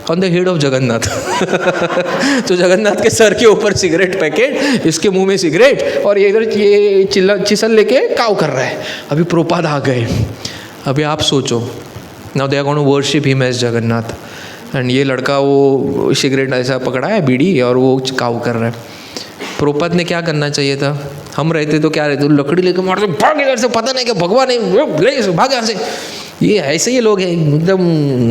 On the head of Jagannath. तो जगन्नाथ के sir के ऊपर cigarette packet, इसके मुंह में cigarette, और ये इधर ये चिसल लेके काव कर रहा है. अभी प्रोपाद आ गए. अभी आप सोचो, now they are going to worship him as Jagannath, and ये लड़का वो सिगरेट ऐसा पकड़ा है बीड़ी और वो काव कर रहा है. प्रोपाद ने क्या करना चाहिए था? हम रहते तो क्या रहते, लकड़ी लेके मारते, भाग इधर से, पता नहीं क्या भगवान है, भाग यहाँ से. ये ऐसे ही लोग हैं, एकदम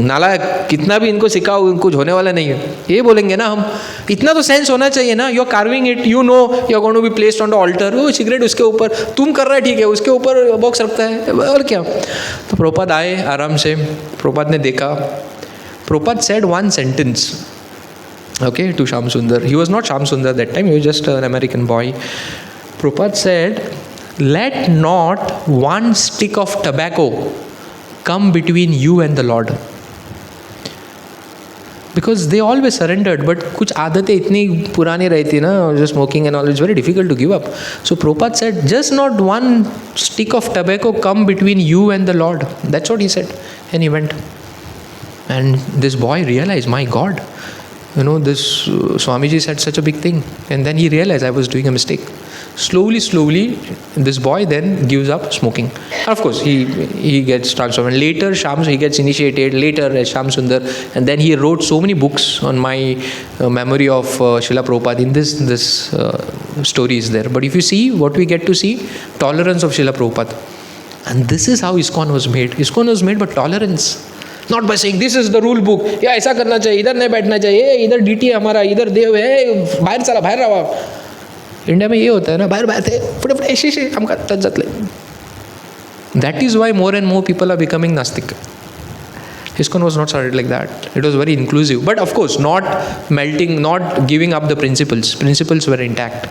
नालायक. कितना भी इनको सिखाओ, कुछ होने वाला नहीं है. ये बोलेंगे ना हम. इतना तो सेंस होना चाहिए ना. You are carving it, you know you are going to be placed on the altar. वो सिगरेट उसके ऊपर, तुम कर रहा है ठीक है, उसके ऊपर बॉक्स रखता है, और क्या. तो प्रोपाद आए आराम से. प्रोपाद ने देखा. Prabhupada said one sentence, okay, to Shyam Sundar. He was not Shyam Sundar that time, he was just an American boy. Prabhupada said, let not one stick of tobacco come between you and the Lord. Because they always surrendered, but कुछ आदतें इतनी पुरानी रहती ना, just smoking and all, it's very difficult to give up. So Prabhupada said, just not one stick of tobacco come between you and the Lord. That's what he said. And he went. And this boy realized, my God, this Swamiji said such a big thing. And then he realized I was doing a mistake. Slowly, this boy then gives up smoking. Of course, he gets transformed. And later, he gets initiated later as Shyam Sundar. And then he wrote so many books on my memory of Srila Prabhupada. In this story is there. But if you see, what we get to see, tolerance of Srila Prabhupada. And this is how ISKCON was made. ISKCON was made by tolerance. Not by saying, this is the rule book. या ऐसा करना चाहिए, इधर नहीं बैठना चाहिए, इधर DT है हमारा, इधर देव है, बाहर चला, बाहर रहा. इंडिया में ये होता है ना, बाहर बैठे फटाफट ऐसे हम करते जाते. That is why more and more people are becoming Nastic. ISKCON was not started like that. It was very inclusive. But of course, not melting, not giving up the principles. Principles were intact.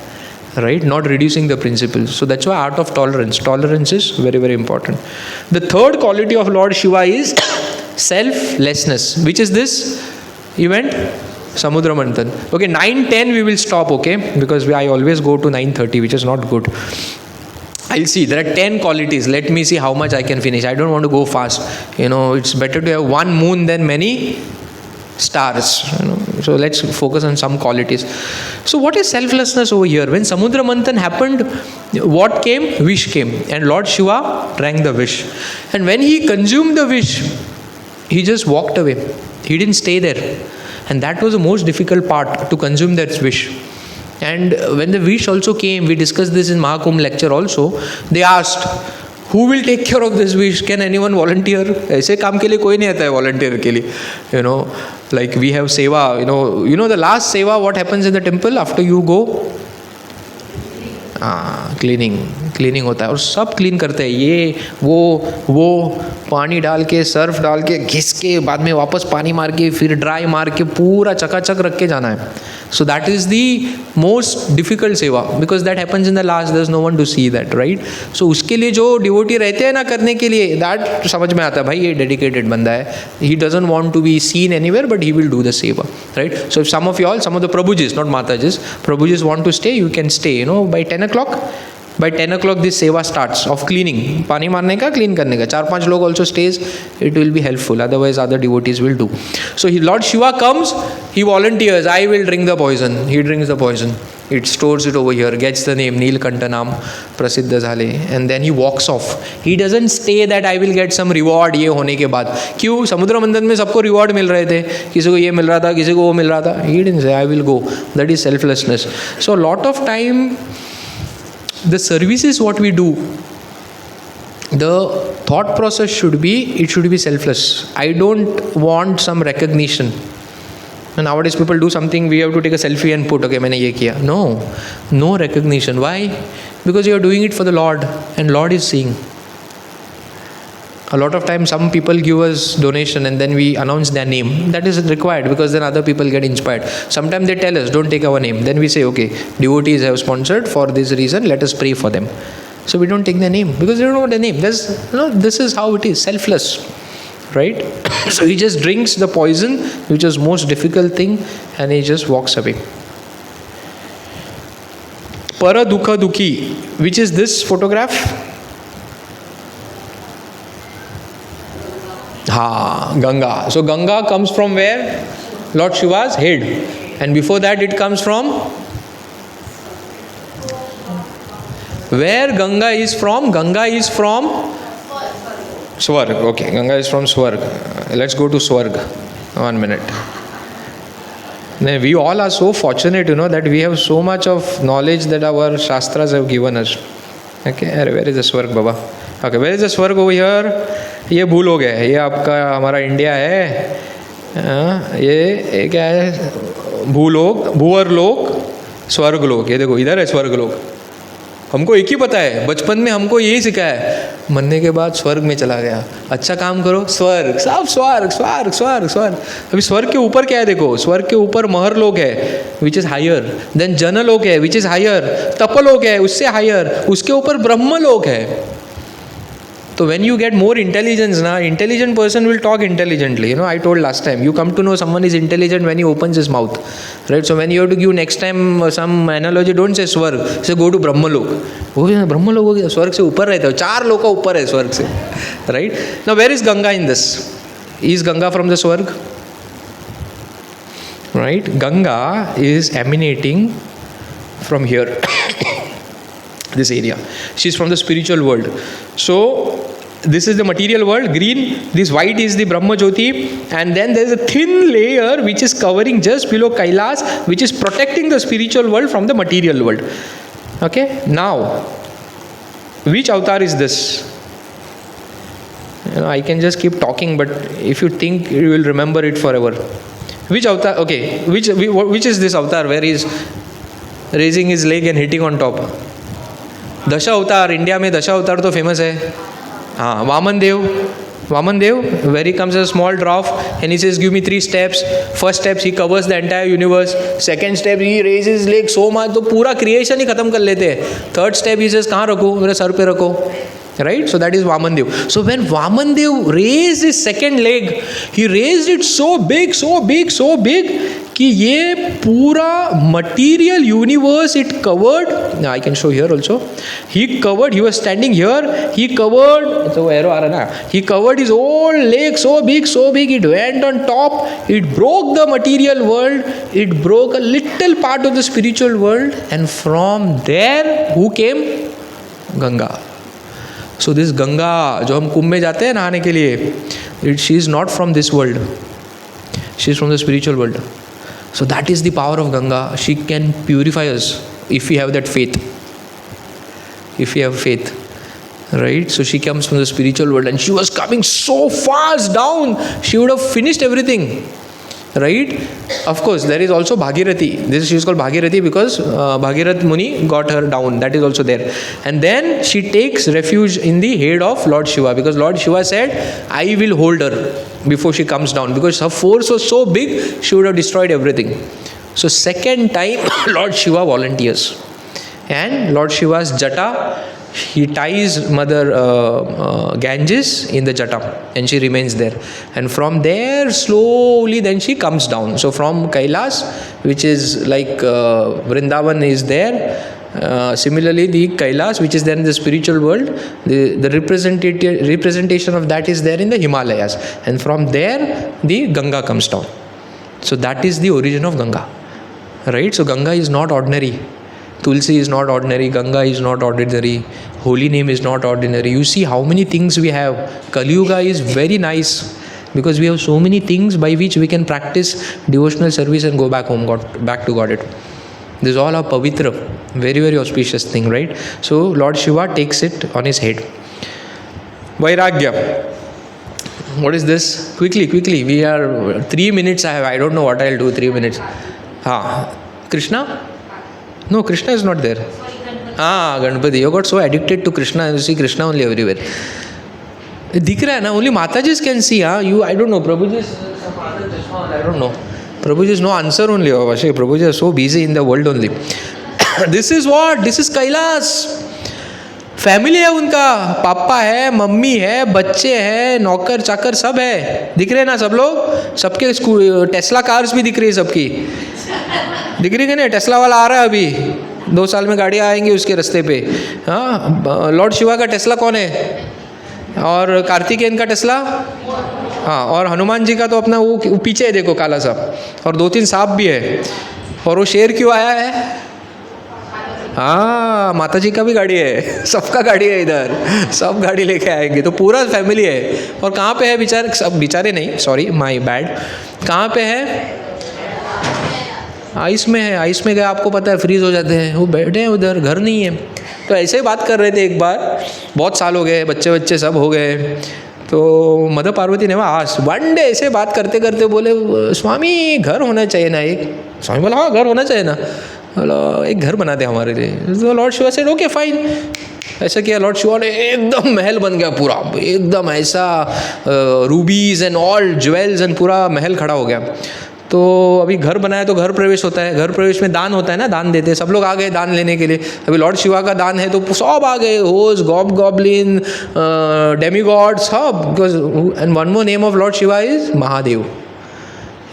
Right? Not reducing the principles. So that's why art of tolerance. Tolerance is very, very important. The third quality of Lord Shiva is selflessness. Which is this event? Samudra Manthan. Okay, 9:10 we will stop, okay? Because I always go to 9:30, which is not good. I'll see. There are 10 qualities. Let me see how much I can finish. I don't want to go fast. It's better to have one moon than many stars. So let's focus on some qualities. So what is selflessness over here? When Samudra Manthan happened, what came? Wish came. And Lord Shiva drank the wish. And when he consumed the wish, he just walked away. He didn't stay there. And that was the most difficult part, to consume that wish. And when the wish also came, we discussed this in Mahakumbh lecture also, they asked, who will take care of this wish? Can anyone volunteer? ऐसे काम के लिए कोई नहीं आता है volunteer के लिए. Like we have seva, the last seva, what happens in the temple after you go? Cleaning. Cleaning होता है और सब क्लीन करते हैं, ये वो पानी डाल के, सर्फ डाल के, घिस के, बाद में वापस पानी मार के, फिर ड्राई मार के, पूरा चकाचक रख के जाना है. So that is the most difficult seva, because that happens in the last, there is no one to see that, right. So उसके लिए जो डिवोटी रहते हैं ना करने के लिए, दैट समझ में आता है भाई ये डेडिकेटेड बंदा है, he doesn't want to be seen anywhere but he will do the seva, right. So if some of you all, some of the Prabhujis, not Matajis, Prabhujis want to stay, you can stay, by 10 o'clock. By 10 o'clock this seva starts of cleaning, पानी मारने का, clean करने का. 4-5 लोग also stays, it will be helpful, otherwise other devotees will do. So Lord Shiva comes, he volunteers, I will drink the poison. He drinks the poison, it stores it over here, gets the name Neelkanta naam prasiddha झाले, and then he walks off. He doesn't stay that I will get some reward ये होने के बाद. क्यों? समुद्र मंथन में सबको रिवॉर्ड मिल रहे थे, किसी को ये मिल रहा था, किसी को वो मिल रहा था. He didn't say I will go. That is selflessness. So a lot of time the services what we do, the thought process should be, it should be selfless. I don't want some recognition. And nowadays people do something, we have to take a selfie and put, okay, मैंने ये किया. No recognition. Why? Because you are doing it for the Lord, and Lord is seeing. A lot of times some people give us donation and then we announce their name. That is required because then other people get inspired. Sometimes they tell us, don't take our name. Then we say, okay, devotees have sponsored for this reason, let us pray for them. So we don't take their name because they don't know their name. This is how it is, selfless, right? So he just drinks the poison, which is most difficult thing, and he just walks away. Para dukha dukhi, which is this photograph. Ganga. So Ganga comes from where? Lord Shiva's head. And before that it comes from? Where Ganga is from? Ganga is from? Swarg. Okay, Ganga is from Swarg. Let's go to Swarg. 1 minute. We all are so fortunate, that we have so much of knowledge that our Shastras have given us. Okay, where is the Swarg, Baba? Okay, where is the Swarg over here? ये भूलोग है, ये आपका हमारा India है. ये क्या है? भूलोक, भूवर लोक, स्वर्ग लोक. ये देखो इधर है स्वर्ग लोक. हमको एक ही पता है, बचपन में हमको यही सिखाया है, मरने के बाद स्वर्ग में चला गया, अच्छा काम करो, स्वर्ग, सब स्वर्ग स्वर्ग स्वर्ग स्वर्ग. अभी स्वर्ग के ऊपर क्या है? देखो स्वर्ग के ऊपर महर लोक है, विच इज़ हायर. देन जनलोक है, विच इज़ हायर. तपलोक है, उससे हायर. उसके ऊपर ब्रह्मलोक है. So when you get more intelligence, intelligent person will talk intelligently. I told last time, you come to know someone is intelligent when he opens his mouth, right? So when you have to give next time some analogy, don't say Swarg, say go to Brahmalok. हो गया ब्रह्मलोक, हो गया. स्वर्ग से ऊपर रहता है, 4 लोक ऊपर है स्वर्ग से, right? Now where is Ganga in this? Is Ganga from the Swarg? Right? Ganga is emanating from here. This area. She is from the spiritual world. So this is the material world, green. This white is the Brahma Jyoti, and then there is a thin layer which is covering just below Kailas, which is protecting the spiritual world from the material world. Okay. Now, which avatar is this? I can just keep talking, but if you think, you will remember it forever. Which avatar? Okay. Which is this avatar where he is raising his leg and hitting on top? दशा अवतार. India में दशा अवतार तो famous है. हाँ, वामन देव, where he comes as a small dwarf and he says, give me 3 steps. First steps, he covers the entire universe. Second step, he raises leg so much, तो पूरा क्रिएशन ही खत्म कर लेते हैं. Third step, he says, कहाँ रखो? मेरे sir पे रखो. Right? So that is Vamandev. So when Vamandev raised his second leg, he raised it so big कि ये पूरा material universe it covered. Now I can show here also. He was standing here. He covered. So arrow आ रहा ना. He covered his whole leg so big. It went on top. It broke the material world. It broke a little part of the spiritual world. And from there, who came? Ganga. So this Ganga, जो हम कुंभ में जाते हैं नहाने के लिए, she is not from this world. She is from the spiritual world. So that is the power of Ganga. She can purify us if we have that faith. If we have faith, right? So she comes from the spiritual world, and she was coming so fast down. She would have finished everything. right? Of course, there is also Bhagirathi. This she is called Bhagirathi because Bhagirath Muni got her down. That is also there. And then she takes refuge in the head of Lord Shiva, because Lord Shiva said, I will hold her before she comes down, because her force was so big, she would have destroyed everything. So second time, Lord Shiva volunteers. And Lord Shiva's jata, he ties Mother Ganges in the jata, and she remains there. And from there, slowly then she comes down. So from Kailas, which is like Vrindavan is there, similarly the Kailas, which is there in the spiritual world, the representation of that is there in the Himalayas. And from there, the Ganga comes down. So that is the origin of Ganga. Right? So Ganga is not ordinary. Tulsi is not ordinary, Ganga is not ordinary, holy name is not ordinary. You see how many things we have. Kali Yuga is very nice because we have so many things by which we can practice devotional service and go back home, back to Godhead. This is all a pavitra, very, very auspicious thing, right? So Lord Shiva takes it on his head. Vairagya. What is this? Quickly, we are 3 minutes I have. I don't know what I'll do 3 minutes. Krishna? No, Krishna is not there. Ganpati. You got so addicted to Krishna, you see Krishna only everywhere. Dikh raha hai na, only Mataji's can see. I don't know. Prabhuji's some other chashma, I don't know. Prabhuji's no answer only. Prabhuji is so busy in the world only. This is what? This is Kailas. Family है उनका, पापा है, mummy है, बच्चे हैं, नौकर चाकर सब है. दिख रहे ना सब लोग? सबके टेस्ला कार्स भी दिख रही है सबकी. दिख रही है ना? टेस्ला वाला आ रहा है अभी, 2 साल में गाड़ियाँ आएंगी उसके रास्ते पे. हाँ, लॉर्ड शिवा का टेस्ला कौन है? और कार्तिकेयन का टेस्ला? हाँ, और हनुमान जी का तो अपना वो पीछे है, देखो काला सा, और 2-3 सांप भी है. और वो शेर क्यों आया है? हाँ, माता जी का भी गाड़ी है, सबका गाड़ी है इधर, सब गाड़ी लेके आएंगे. तो पूरा फैमिली है. और कहाँ पे है बेचारे? सब बेचारे नहीं, सॉरी माय बैड. कहाँ पे है? आइस में है. आइस में गए, आपको पता है फ्रीज हो जाते हैं, वो बैठे हैं उधर, घर नहीं है. तो ऐसे ही बात कर रहे थे एक बार, बहुत साल हो गए, बच्चे सब हो गए. तो मदर पार्वती ने आज वन डे ऐसे बात करते करते बोले, स्वामी घर होना चाहिए ना एक. स्वामी बोला हाँ घर होना चाहिए ना. बोला एक घर बना दे हमारे लिए. तो लॉर्ड शिवा से ओके फाइन. ऐसा किया. लॉर्ड शिवा ने एकदम महल बन गया पूरा, एकदम ऐसा रूबीज एंड ऑल ज्वेल्स एंड पूरा महल खड़ा हो गया. तो अभी घर बनाया तो घर प्रवेश होता है. घर प्रवेश में दान होता है ना, दान देते हैं. सब लोग आ गए दान लेने के लिए. अभी लॉर्ड शिवा का दान है तो सब आ गए, होज, गॉब्लिन, डेमीगॉड, सब. Because and one more name of lord Shiva is Mahadev.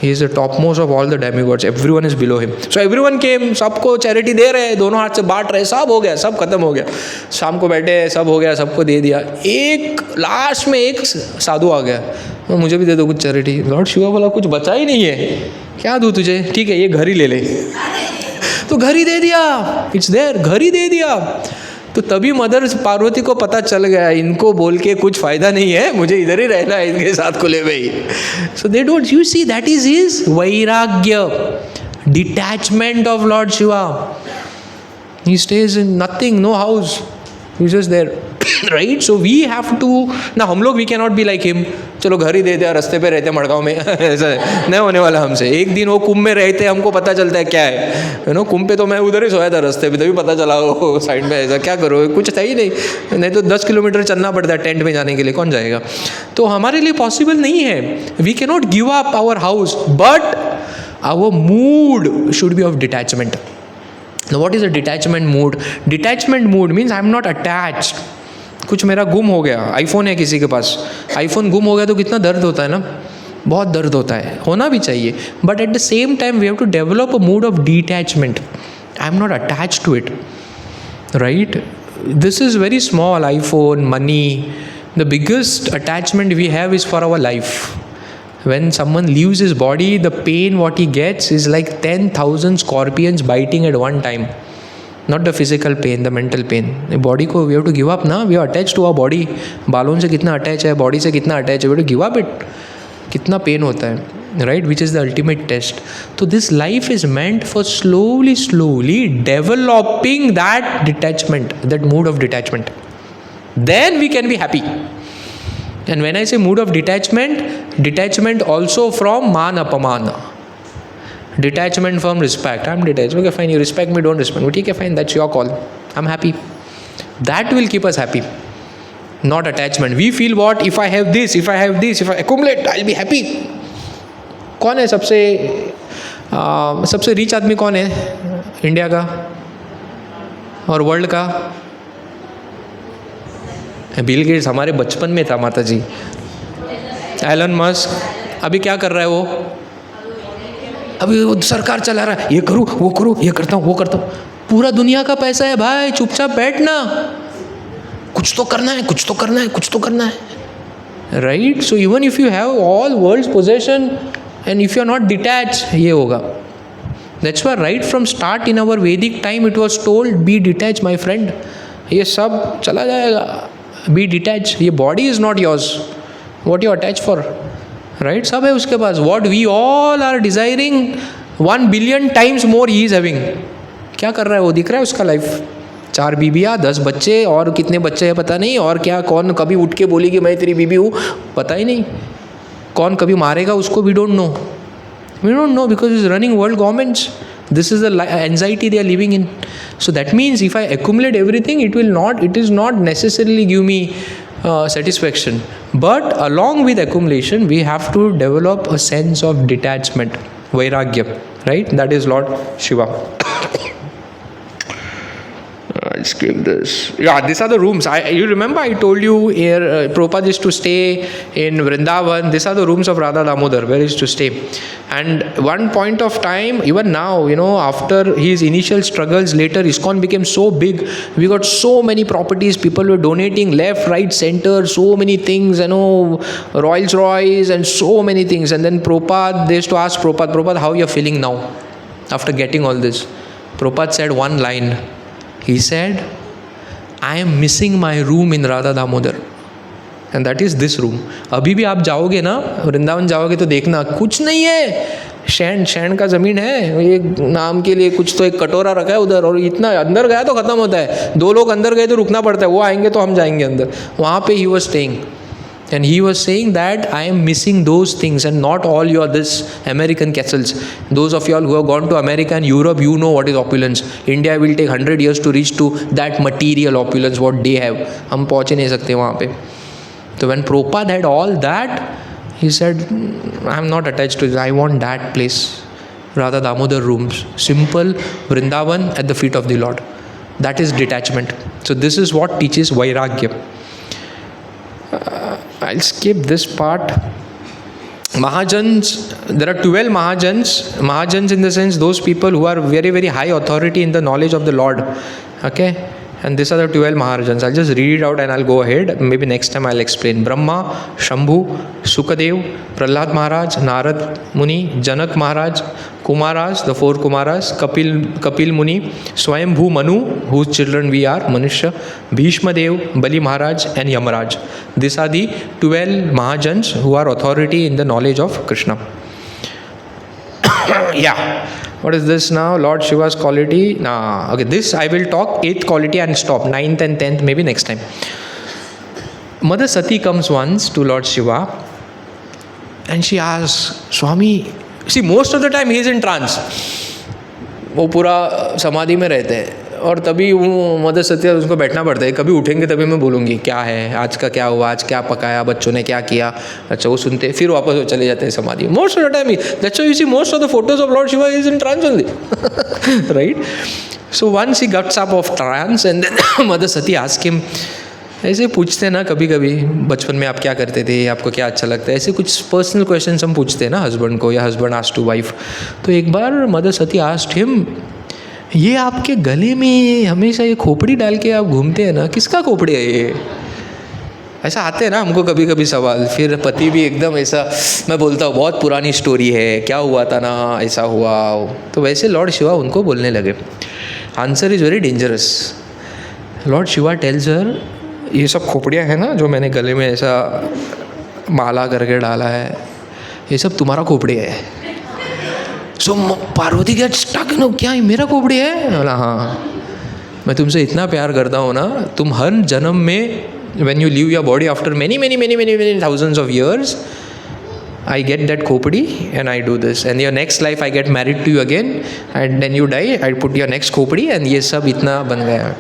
He is the topmost of all the demigods. Everyone is below him. So everyone came. सबको चैरिटी दे रहे हैं, दोनों हाथ से बांट रहे, सब हो गया, सब खत्म हो गया. शाम को बैठे, सब हो गया, सबको दे दिया. एक लास्ट में एक साधु आ गया, तो मुझे भी दे दो कुछ चैरिटी. लॉर्ड शिवा बोला कुछ बचा ही नहीं है, क्या दूँ तुझे? ठीक है ये घर ही ले ले. तो घर ही दे दिया. इट्स देयर, घर ही दे दिया. तो तभी मदर पार्वती को पता चल गया, इनको बोल के कुछ फ़ायदा नहीं है, मुझे इधर ही रहना है इनके साथ खुले में ही. So they don't, you see that is his vairagya, detachment of lord Shiva. He stays in nothing, no house, he is just there. Right. So we have to ना, हम लोग we can not be like him. चलो घर ही दे दिया, रास्ते पे रहते मड़गांव में. ऐसा नहीं होने वाला हमसे. एक दिन वो कुंभ में रहते, हमको पता चलता है क्या है. यू नो, कुंभ पे तो मैं उधर ही सोया था रास्ते पे, तभी पता चला वो साइड में. ऐसा क्या करो, कुछ था ही नहीं तो 10 किलोमीटर चलना पड़ता है टेंट में जाने के लिए, कौन जाएगा. तो हमारे लिए पॉसिबल नहीं है. We can not give up our house, but our mood should be of detachment. Now what is a detachment mood? Detachment mood means I am not attached. कुछ मेरा गुम हो गया, आईफोन है किसी के पास, आईफोन गुम हो गया तो कितना दर्द होता है ना, बहुत दर्द होता है, होना भी चाहिए. But at the same time we have to develop a mood of detachment. I am not attach to it. Right. This is very small. IPhone, money, the biggest attachment we have is for our life. When someone leaves his body, the pain what he gets is like 10,000 scorpions biting at one time. Not the physical pain, the mental pain. Body को we have to give up ना. We are attached to our body. बालों से कितना attach है, body से कितना attach है, we have to give up it. कितना पेन होता है, right? Which is the ultimate test. So this life is meant for slowly developing that detachment, that mood of detachment. Then we can be happy. And when I say mood of detachment also from man apamana. Detachment from respect. I'm detached. Okay, fine. You respect me, don't respect me. Okay, fine. That's your call. I'm happy. That will keep us happy. Not attachment. We feel what? If I have this, if I accumulate, I'll be happy. कौन है सबसे rich आदमी कौन है India का और world का? Bill Gates हमारे बचपन में था माता जी. एलन मस्क अभी क्या कर रहा है वो? अभी वो सरकार चला रहा है, ये करूँ वो करूँ, ये करता हूँ वो करता हूँ. पूरा दुनिया का पैसा है भाई, चुपचाप बैठना. कुछ तो करना है, कुछ तो करना है, कुछ तो करना है. Right. So even if you have all world's possession and if you are not detach, ये होगा. That's why right from start in our Vedic time it was told be detach my friend. ये सब चला जाएगा. Be detach. ये body is not yours. What you attach for? Right. सब है उसके पास. What we all are desiring 1 billion times more he is having. क्या कर रहा है वो? दिख रहा है उसका लाइफ. 4 बीबियाँ, 10 बच्चे, और कितने बच्चे हैं पता नहीं. और क्या, कौन कभी उठ के बोली कि मैं तेरी बीबी हूँ, पता ही नहीं. कौन कभी मारेगा उसको, we don't know. We don't know because is running world governments. This is the anxiety they are living in. So that means if I accumulate everything, it is not necessarily give me satisfaction. But along with accumulation, we have to develop a sense of detachment, vairagya, right? That is Lord Shiva. I'll skip this. Yeah, these are the rooms. You remember I told you here, Prabhupada used to stay in Vrindavan. These are the rooms of Radha Damodar, where he used to stay. And one point of time, even now, after his initial struggles, later ISKCON became so big. We got so many properties. People were donating left, right, center, so many things, Rolls Royce and so many things. And then Prabhupada, they used to ask Prabhupada, how you are feeling now after getting all this? Prabhupada said one line. He said, I am missing my room in Radha Damodar. And that is this room. अभी भी आप जाओगे ना, वृंदावन जाओगे तो देखना, कुछ नहीं है. शैन का ज़मीन है, ये नाम के लिए कुछ तो एक कटोरा रखा है उधर, और इतना अंदर गया तो ख़त्म होता है. 2 लोग अंदर गए तो रुकना पड़ता है, वो आएंगे तो हम जाएंगे अंदर. वहाँ पे ही was staying. And he was saying that I am missing those things, and not all your this American castles. Those of you all who have gone to America and Europe, you know what is opulence. India will take 100 years to reach to that material opulence what they have. हम पहुँच ही नहीं सकते वहाँ पे. So when Prabhupada had all that, he said, I am not attached to it. I want that place. Radha Damodar rooms. Simple Vrindavan at the feet of the Lord. That is detachment. So this is what teaches Vairagya. I'll skip this part. Mahajans, there are 12 Mahajans. Mahajans in the sense those people who are very, very high authority in the knowledge of the Lord. Okay? And these are the 12 Mahajans. I'll just read it out and I'll go ahead. Maybe next time I'll explain. Brahma, Shambhu, Sukadev, Prahlad Maharaj, Narad Muni, Janak Maharaj, Kumaras, the 4 Kumaras, Kapil Muni, Swayambhu Manu, whose children we are, Manushya, Bhishma Dev, Bali Maharaj, and Yamaraj. These are the 12 Mahajans who are authority in the knowledge of Krishna. Yeah. What is this now? Lord Shiva's quality. Okay, this I will talk 8th quality and stop. 9th and 10th maybe next time. Mother Sati comes once to Lord Shiva and she asks, Swami, see most of the time he is in trance. वो पूरा समाधि में रहते हैं और तभी वो mother सती उसको बैठना पड़ता है. कभी उठेंगे तभी मैं बोलूँगी क्या है, आज का क्या हुआ, आज क्या पकाया, बच्चों ने क्या किया. अच्छा वो सुनते फिर वापस वो चले जाते हैं समाधि. Most of the time that's why you see most of the photos of lord Shiva is in trance only. Right. So once he gets up of trance and then mother Sati ask him, ऐसे पूछते हैं ना कभी कभी, बचपन में आप क्या करते थे, आपको क्या अच्छा लगता है, ऐसे कुछ पर्सनल क्वेश्चन हम पूछते हैं ना हस्बैंड को, या हस्बैंड आस्क्ड टू वाइफ. तो एक बार मदर सती आस्क्ड हिम, ये आपके गले में हमेशा ये खोपड़ी डाल के आप घूमते हैं ना, किसका खोपड़ी है ये? ऐसा आते हैं ना हमको कभी कभी सवाल. फिर पति भी एकदम ऐसा, मैं बोलता हूँ बहुत पुरानी स्टोरी है, क्या हुआ था ना, ऐसा हुआ. तो वैसे लॉर्ड शिवा उनको बोलने लगे. Answer is very dangerous. Lord Shiva tells her, ये सब खोपड़ियाँ हैं ना जो मैंने गले में ऐसा माला करके डाला है, ये सब तुम्हारा खोपड़ी है. सो पार्वती गेट स्टक, नो क्या ये मेरा खोपड़ी है? बोला हाँ, मैं तुमसे इतना प्यार करता हूँ ना, तुम हर जन्म में when you leave your body after many thousands of years, I get that khopadi and I do this. And your next life I get married to you again, and then you die, I put your next khopadi, and ye sab itna ban gaya.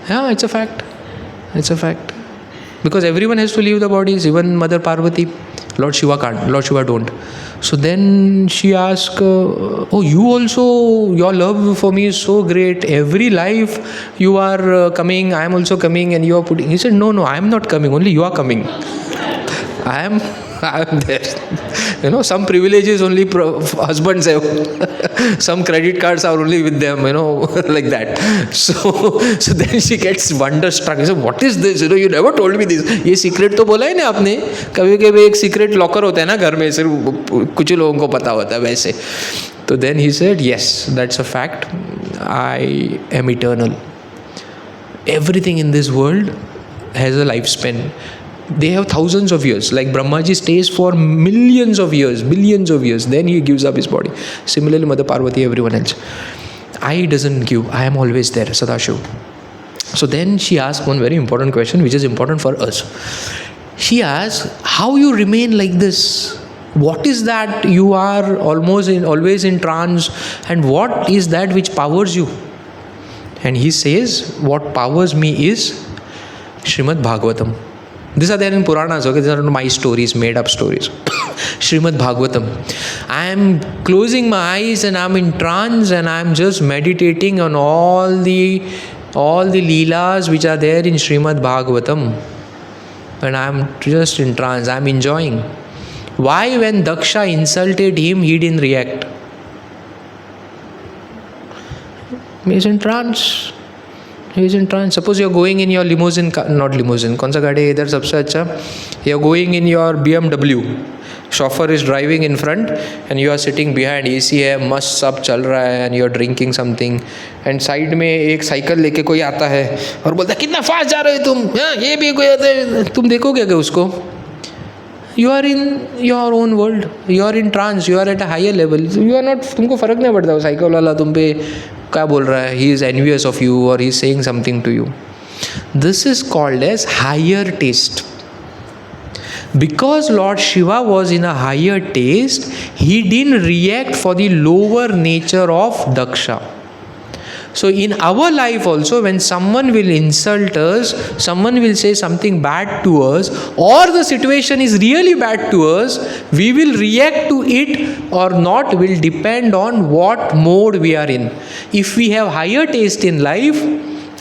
Yeah, it's a fact. It's a fact. Because everyone has to leave the bodies, even Mother Parvati. Lord Shiva can't. Lord Shiva don't. So then she asked, oh, you also, your love for me is so great. Every life you are coming, I am also coming, and you are putting. He said, no, I am not coming. Only you are coming. I am there. Some privileges only husbands have. Some credit cards are only with them, like that. So then she gets wonderstruck. She said, what is this? You never told me this. ये secret तो बोला ही ना आपने. कभी-कभी एक secret locker होता है ना घर में, सिर्फ कुछ लोगों को पता होता है वैसे. So then he said, yes, that's a fact. I am eternal. Everything in this world has a lifespan. They have thousands of years. Like Brahmaji stays for millions of years, billions of years. Then he gives up his body. Similarly, Mother Parvati, everyone else. I doesn't give. I am always there, Sadashiv. So then she asked one very important question, which is important for us. She asked, how you remain like this? What is that you are always in trance? And what is that which powers you? And he says, what powers me is Srimad Bhagavatam. These are there in Puranas, okay? These are not my stories, made up stories. Srimad Bhagavatam. I am closing my eyes and I am in trance and I am just meditating on all the leelas which are there in Srimad Bhagavatam. And I am just in trance, I am enjoying. Why when Daksha insulted him, he didn't react? He is in trance. He is in trance. Suppose you are going in your limousine, not limousine, कौन सा गाड़ी है इधर सबसे अच्छा? You are going in your BMW. Chauffeur is driving in front and you are sitting behind. AC है, मस्त सब चल रहा है, and you are drinking something. And side में एक साइकिल लेके कोई आता है और बोलता है कितना फास्ट जा रहे हो तुम? ये भी कोई आता है, तुम देखोगे क्या उसको? You are in your own world. You are in trance. You are at a higher level. You are not. तुमको फर्क नहीं पड़ता वो साइकिल वाला तुम पे क्या बोल रहा है. He is envious of you or he is saying something to you. This is called as higher taste. Because Lord Shiva was in a higher taste, he didn't react for the lower nature of Daksha. So in our life also, when someone will insult us, someone will say something bad to us, or the situation is really bad to us, we will react to it or not will depend on what mode we are in. If we have higher taste in life,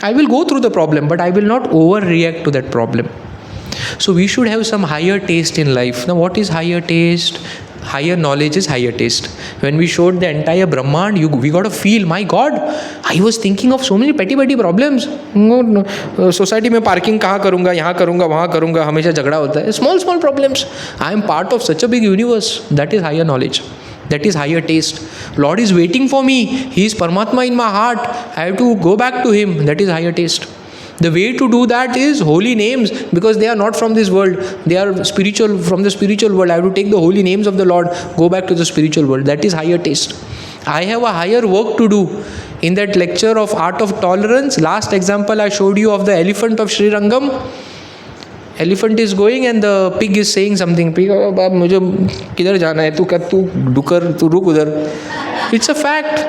I will go through the problem, but I will not overreact to that problem. So we should have some higher taste in life. Now what is higher taste? Higher knowledge is higher taste. When we showed the entire Brahmand, we got to feel, my God, I was thinking of so many petty problems. Society में parking कहाँ करूँगा, यहाँ करूँगा, वहाँ करूँगा, हमेशा झगड़ा होता है. Small problems. I am part of such a big universe. That is higher knowledge. That is higher taste. Lord is waiting for me. He is Paramatma in my heart. I have to go back to Him. That is higher taste. The way to do that is holy names, because they are not from this world. They are spiritual, from the spiritual world. I have to take the holy names of the Lord, go back to the spiritual world. That is higher taste. I have a higher work to do. In that lecture of Art of Tolerance, last example I showed you of the elephant of Sri Rangam. Elephant is going and the pig is saying something. Pig, बाप मुझे किधर जाना है? तू डुकर, तू रुक उधर. It's a fact.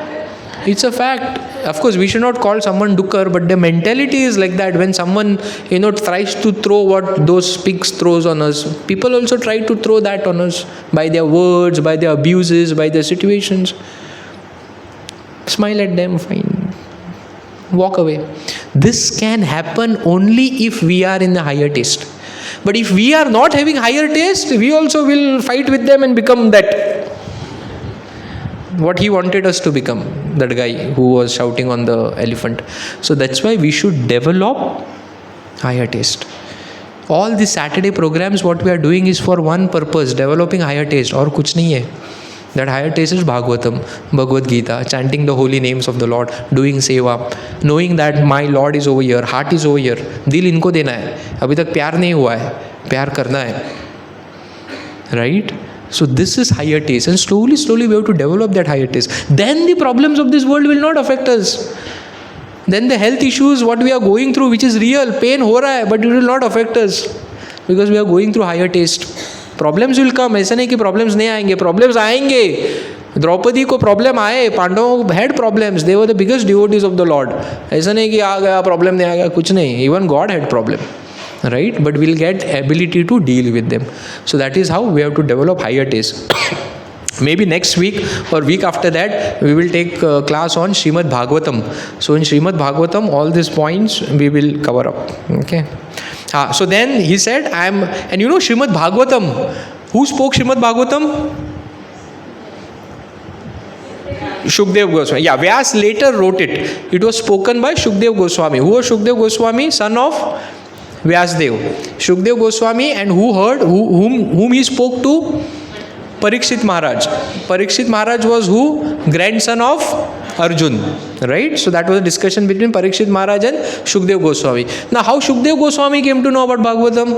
It's a fact. Of course, we should not call someone dukkar, but the mentality is like that. When someone, tries to throw what those pigs throws on us, people also try to throw that on us by their words, by their abuses, by their situations. Smile at them, fine. Walk away. This can happen only if we are in the higher taste. But if we are not having higher taste, we also will fight with them and become that. What he wanted us to become, that guy who was shouting on the elephant. So that's why we should develop higher taste. All the Saturday programs, what we are doing is for one purpose, developing higher taste. और कुछ नहीं है. That higher taste is Bhagavatam, Bhagavad Gita, chanting the holy names of the Lord, doing seva, knowing that my Lord is over here, heart is over here. दिल इनको देना है. अभी तक प्यार नहीं हुआ है, प्यार करना है. Right? So this is higher taste, and slowly we have to develop that higher taste. Then the problems of this world will not affect us. Then the health issues, what we are going through, which is real, pain हो रहा है, but it will not affect us because we are going through higher taste. Problems will come. ऐसा नहीं कि problems नहीं आएंगे, problems आएंगे. द्रौपदी को प्रॉब्लम आए, पांडवों had problems, they were the biggest devotees of the Lord. ऐसा नहीं कि आ गया प्रॉब्लम नहीं आ गया, कुछ नहीं. Even God had problem, right? But we'll get ability to deal with them. So that is how we have to develop higher taste. Maybe next week or week after that we will take class on Srimad Bhagavatam. So in Srimad Bhagavatam all these points we will cover up. Okay. So then he said, and you know Srimad Bhagavatam, who spoke Srimad Bhagavatam? Shukdev Goswami. Yeah, Vyas later wrote it. It was spoken by Shukdev Goswami. Who was Shukdev Goswami? Son of Vyasdev. Shukdev Goswami, and who heard, whom he spoke to? Parikshit Maharaj. Parikshit Maharaj was who? Grandson of Arjun. Right? So that was a discussion between Parikshit Maharaj and Shukdev Goswami. Now how Shukdev Goswami came to know about Bhagavatam?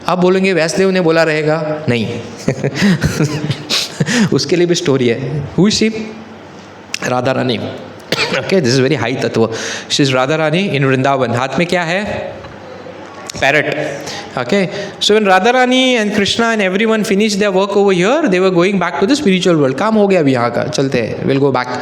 आप बोलेंगे व्यासदेव ने बोला रहेगा, नहीं. उसके लिए भी story है. Who is she? Radha Rani. Okay, this is very high tattva. She is Radha Rani in Vrindavan. हाथ में क्या है? Parrot. Okay, so when Radharani and Krishna and everyone finished their work over here, they were going back to the spiritual world. काम हो गया अभी यहाँ का, चलते हैं, we'll go back.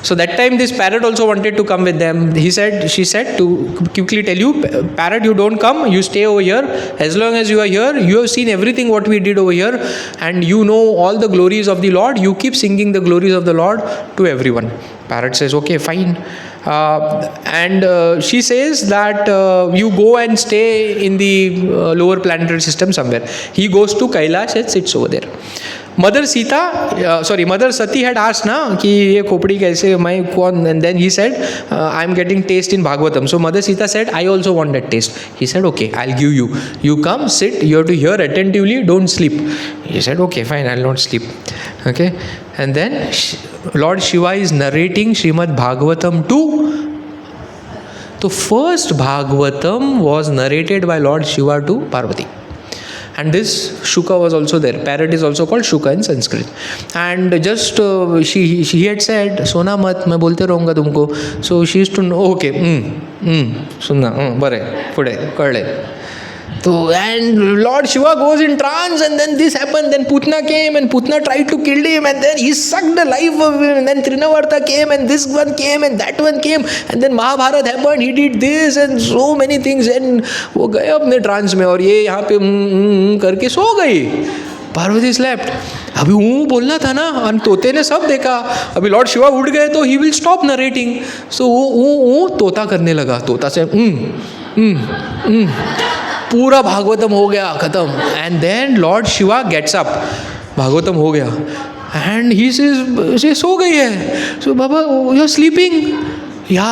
So that time this parrot also wanted to come with them. She said to quickly tell you, parrot, you don't come, you stay over here. As long as you are here, you have seen everything what we did over here, and you know all the glories of the Lord. You keep singing the glories of the Lord to everyone. Parrot says, okay, fine. And she says that you go and stay in the lower planetary system somewhere. He goes to Kailash and sits over there. Mother Sati had asked na कि ये खोपड़ी कैसे मैं कौन, and then he said I am getting taste in Bhagavatam. So Mother Sita said I also want that taste. He said okay, I'll give you. You come, sit, you have to hear attentively, don't sleep. He said okay, fine, I'll not sleep. Okay, and then Lord Shiva is narrating Srimad Bhagavatam to. The first Bhagavatam was narrated by Lord Shiva to Parvati. And this Shuka was also there. Parrot is also called Shuka in Sanskrit. And just she had said, Sona mat, मैं बोलते रहूँगा तुमको. So she used to know, okay, सुनना, बरे, पुढे, कळले. So, and Lord Shiva goes in trance, and then this happened. Then Putna came, and Putna tried to kill him, and then he sucked the life of him. And then Trinavarta came, and this one came, and that one came, and then Mahabharata happened. He did this, and so many things, and वो गए अपने trans में, और ये यहाँ पे करके सो गई. पार्वती स्लेप्ट. अभी बोलना था ना, और तोते ने सब देखा. अभी लॉर्ड शिवा उठ गए तो ही विल स्टॉप नरेटिंग. सो वो तोता करने लगा. तोता से पूरा भागवतम हो गया खत्म. And then lord Shiva gets up. Bhagavatam हो गया एंड ही से सो गई है. सो बाबा you are sleeping. Yeah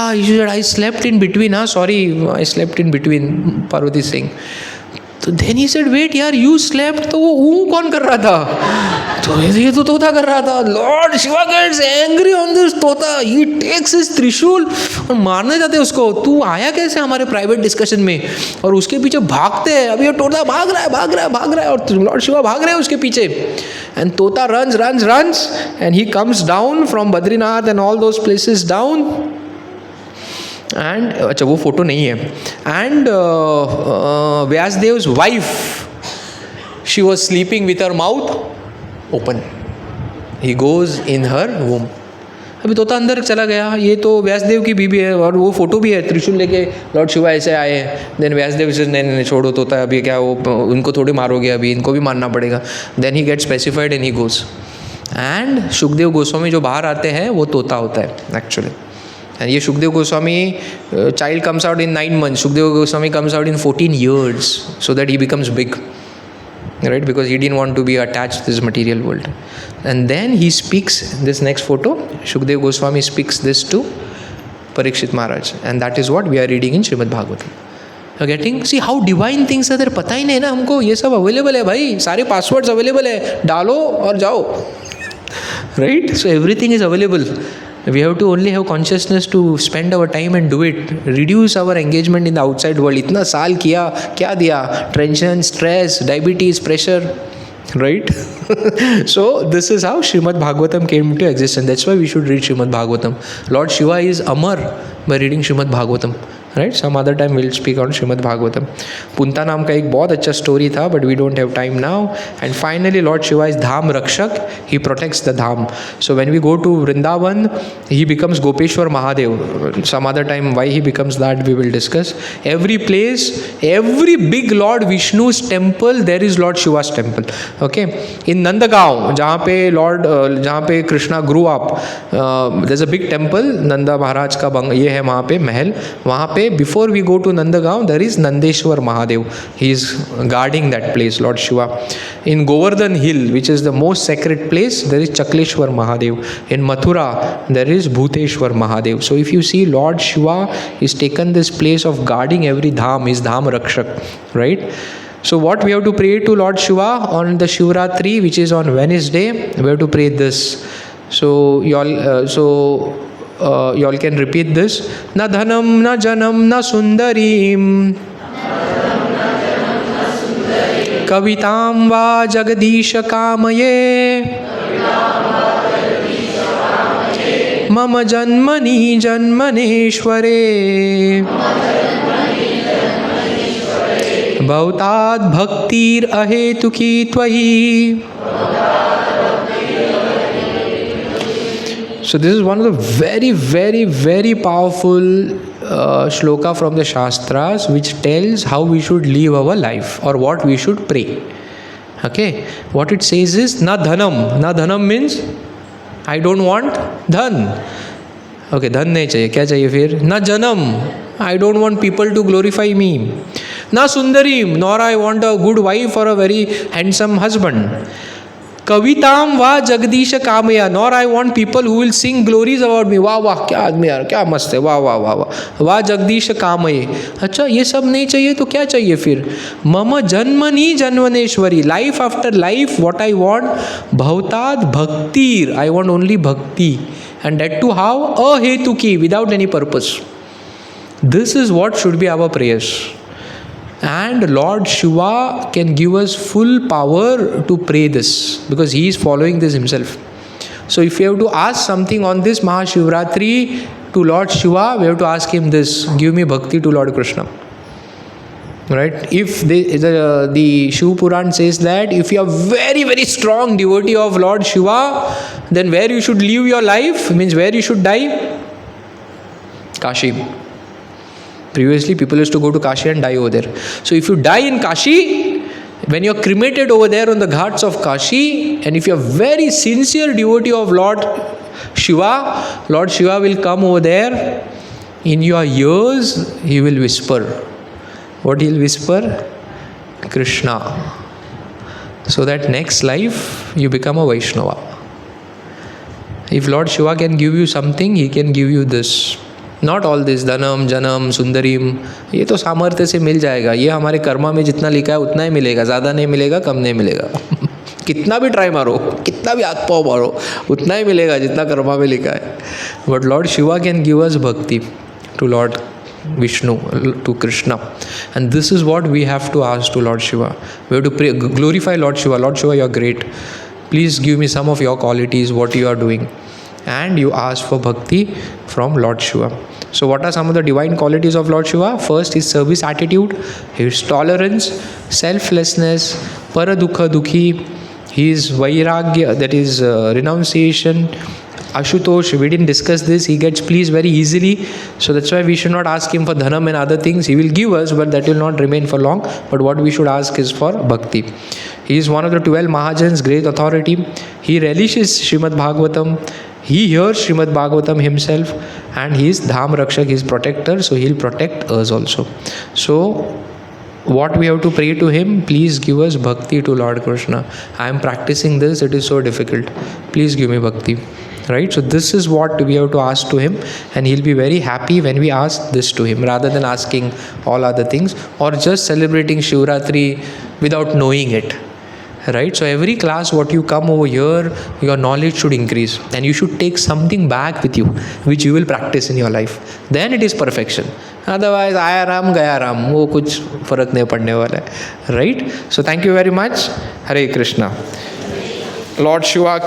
I slept in between. Sorry I slept in between. Parvati Singh. तो देन ही सेड वेट यार, यू स्लेप्ट. तो वो कौन कर रहा था? तो ये तो तोता कर रहा था. Lord Shiva gets angry on this तोता. ही टेक्स हिज त्रिशूल और मारने जाते उसको. तू आया कैसे हमारे प्राइवेट डिस्कशन में? और उसके पीछे भागते हैं. अभी ये तोता भाग रहा है और लॉर्ड शिवा भाग रहे हैं उसके पीछे. And tota runs and he comes down from Badrinath and all those places down. And अच्छा वो फोटो नहीं है. And Vyasadev's wife, she was sleeping with her mouth open. He goes in her womb. अभी तोता अंदर चला गया. ये तो व्यासदेव की बीबी है और वो फोटो भी है. त्रिशूल लेके लॉर्ड शिवा ऐसे आए. देन व्यासदेव से नहीं छोड़ो तोता, अभी क्या वो उनको थोड़ी मारोगे, अभी इनको भी मारना पड़ेगा. Then he get specified and he goes. एंड सुखदेव गोस्वामी जो बाहर आते हैं वो तोता होता है एक्चुअली. And ये Shukdev Goswami child comes out in 9 months. Shukdev Goswami comes out in 14 years so that he becomes big, right? Because he didn't want to be attached to this material world. And then he speaks this next photo. Shukdev Goswami speaks this to Parikshit Maharaj, and that is what we are reading in Srimad Bhagavatam. You're getting? See how divine things are there. पता ही नहीं ना हमको. ये सब available है भाई. सारे passwords available है. डालो और जाओ. Right? So everything is available. We have to only have consciousness to spend our time and do it. Reduce our engagement in the outside world. इतना साल किया, क्या दिया? Tension, stress, diabetes, pressure. Right? So this is how Srimad Bhagavatam came into existence. That's why we should read Srimad Bhagavatam. Lord Shiva is Amar by reading Srimad Bhagavatam. Right. Some other time will speak on Shrimad Bhagavatam. पुंता नाम का एक बहुत अच्छा story था, but we don't have time now. And finally lord Shiva is dham rakshak. He protects the dham. So when we go to Vrindavan, he becomes Gopeshwar Mahadev. Some other time why he becomes that we will discuss. Every place, every big Lord Vishnu's temple, there is Lord Shiva's temple. Okay. In Nandagaon, जहाँ पे Krishna grew up, there's a big temple. Nanda महाराज का ये है वहाँ पे महल. वहाँ पे before we go to Nandagaon, there is Nandeshwar Mahadev. He is guarding that place, Lord Shiva. In Govardhan Hill, which is the most sacred place, there is Chakleshwar Mahadev. In Mathura, there is Bhuteshwar Mahadev. So if you see, Lord Shiva is taken this place of guarding every dham, is dham rakshak, right? So what we have to pray to Lord Shiva on the Shivratri, which is on Wednesday, we have to pray this. So y'all can repeat this. Na dhanam na janam na sundarim kavitam va jagadisha kamaye mama janmani janmaneshware bhautad bhaktir ahetuki tvahi. So this is one of the very, very, very powerful shloka from the Shastras, which tells how we should live our life or what we should pray. Okay, what it says is na dhanam. Na dhanam means I don't want dhan. Okay, dhan nahi chahiye. Kya chahiye fir? Na janam. I don't want people to glorify me. Na sundarim. Nor I want a good wife or a very handsome husband. कविताम वाह जगदीश कामया. Nor I want people who will sing glories about me. वाह वाह क्या आदमी यार, क्या मस्त है, वाह वाह वाह वाह वाह जगदीश कामये. अच्छा, ये सब नहीं चाहिए तो क्या चाहिए फिर? मम जन्मनि जन्मनेश्वरी. Life after life what I want? भवताद भक्तिर. I want only bhakti. And that too how? अहेतुकी, without any purpose. This is what should be our prayers. And Lord Shiva can give us full power to pray this, because he is following this himself. So if you have to ask something on this Mahashivratri to Lord Shiva, we have to ask him this: give me bhakti to Lord Krishna. Right? If the Shiv Puran says that if you are very, very strong devotee of Lord Shiva, then where you should live your life, means where you should die? Kashi. Previously, people used to go to Kashi and die over there. So if you die in Kashi, when you are cremated over there on the ghats of Kashi, and if you are very sincere devotee of Lord Shiva, Lord Shiva will come over there. In your ears, he will whisper. What he will whisper? Krishna. So that next life, you become a Vaishnava. If Lord Shiva can give you something, he can give you this. Not all this धनम जनम सुंदरीम, ये तो सामर्थ्य से मिल जाएगा. ये हमारे कर्मा में जितना लिखा है उतना ही मिलेगा, ज़्यादा नहीं मिलेगा, कम नहीं मिलेगा. कितना भी ट्राई मारो, कितना भी हाथ पाँव मारो, उतना ही मिलेगा जितना कर्मा में लिखा है. But lord Shiva can give us bhakti to lord Vishnu, to Krishna. And this is what we have to ask to Lord Shiva. We have to pray, glorify Lord Shiva. Lord Shiva, you are great. Please give me some of your qualities, what you are doing. And you ask for bhakti from Lord Shiva. So what are some of the divine qualities of Lord Shiva? First is service attitude, his tolerance, selflessness, paradukha dukhi, his vairagya, that is renunciation. Ashutosh, we didn't discuss this, he gets pleased very easily. So that's why we should not ask him for dhanam and other things. He will give us, but that will not remain for long. But what we should ask is for bhakti. He is one of the 12 Mahajans, great authority. He relishes Srimad Bhagavatam. He hears Srimad Bhagavatam himself, and he is Dham Rakshak, his protector, so he will protect us also. So what we have to pray to him? Please give us bhakti to Lord Krishna. I am practicing this, it is so difficult. Please give me bhakti. Right? So this is what we have to ask to him, and he'll be very happy when we ask this to him, rather than asking all other things or just celebrating Shivratri without knowing it. Right? So every class what you come over here, your knowledge should increase, and you should take something back with you which you will practice in your life. Then it is perfection. Otherwise, आया राम गया राम, वो कुछ फर्क नहीं पड़ने वाला है. Right? So thank you very much. Hare Krishna. Lord Shiva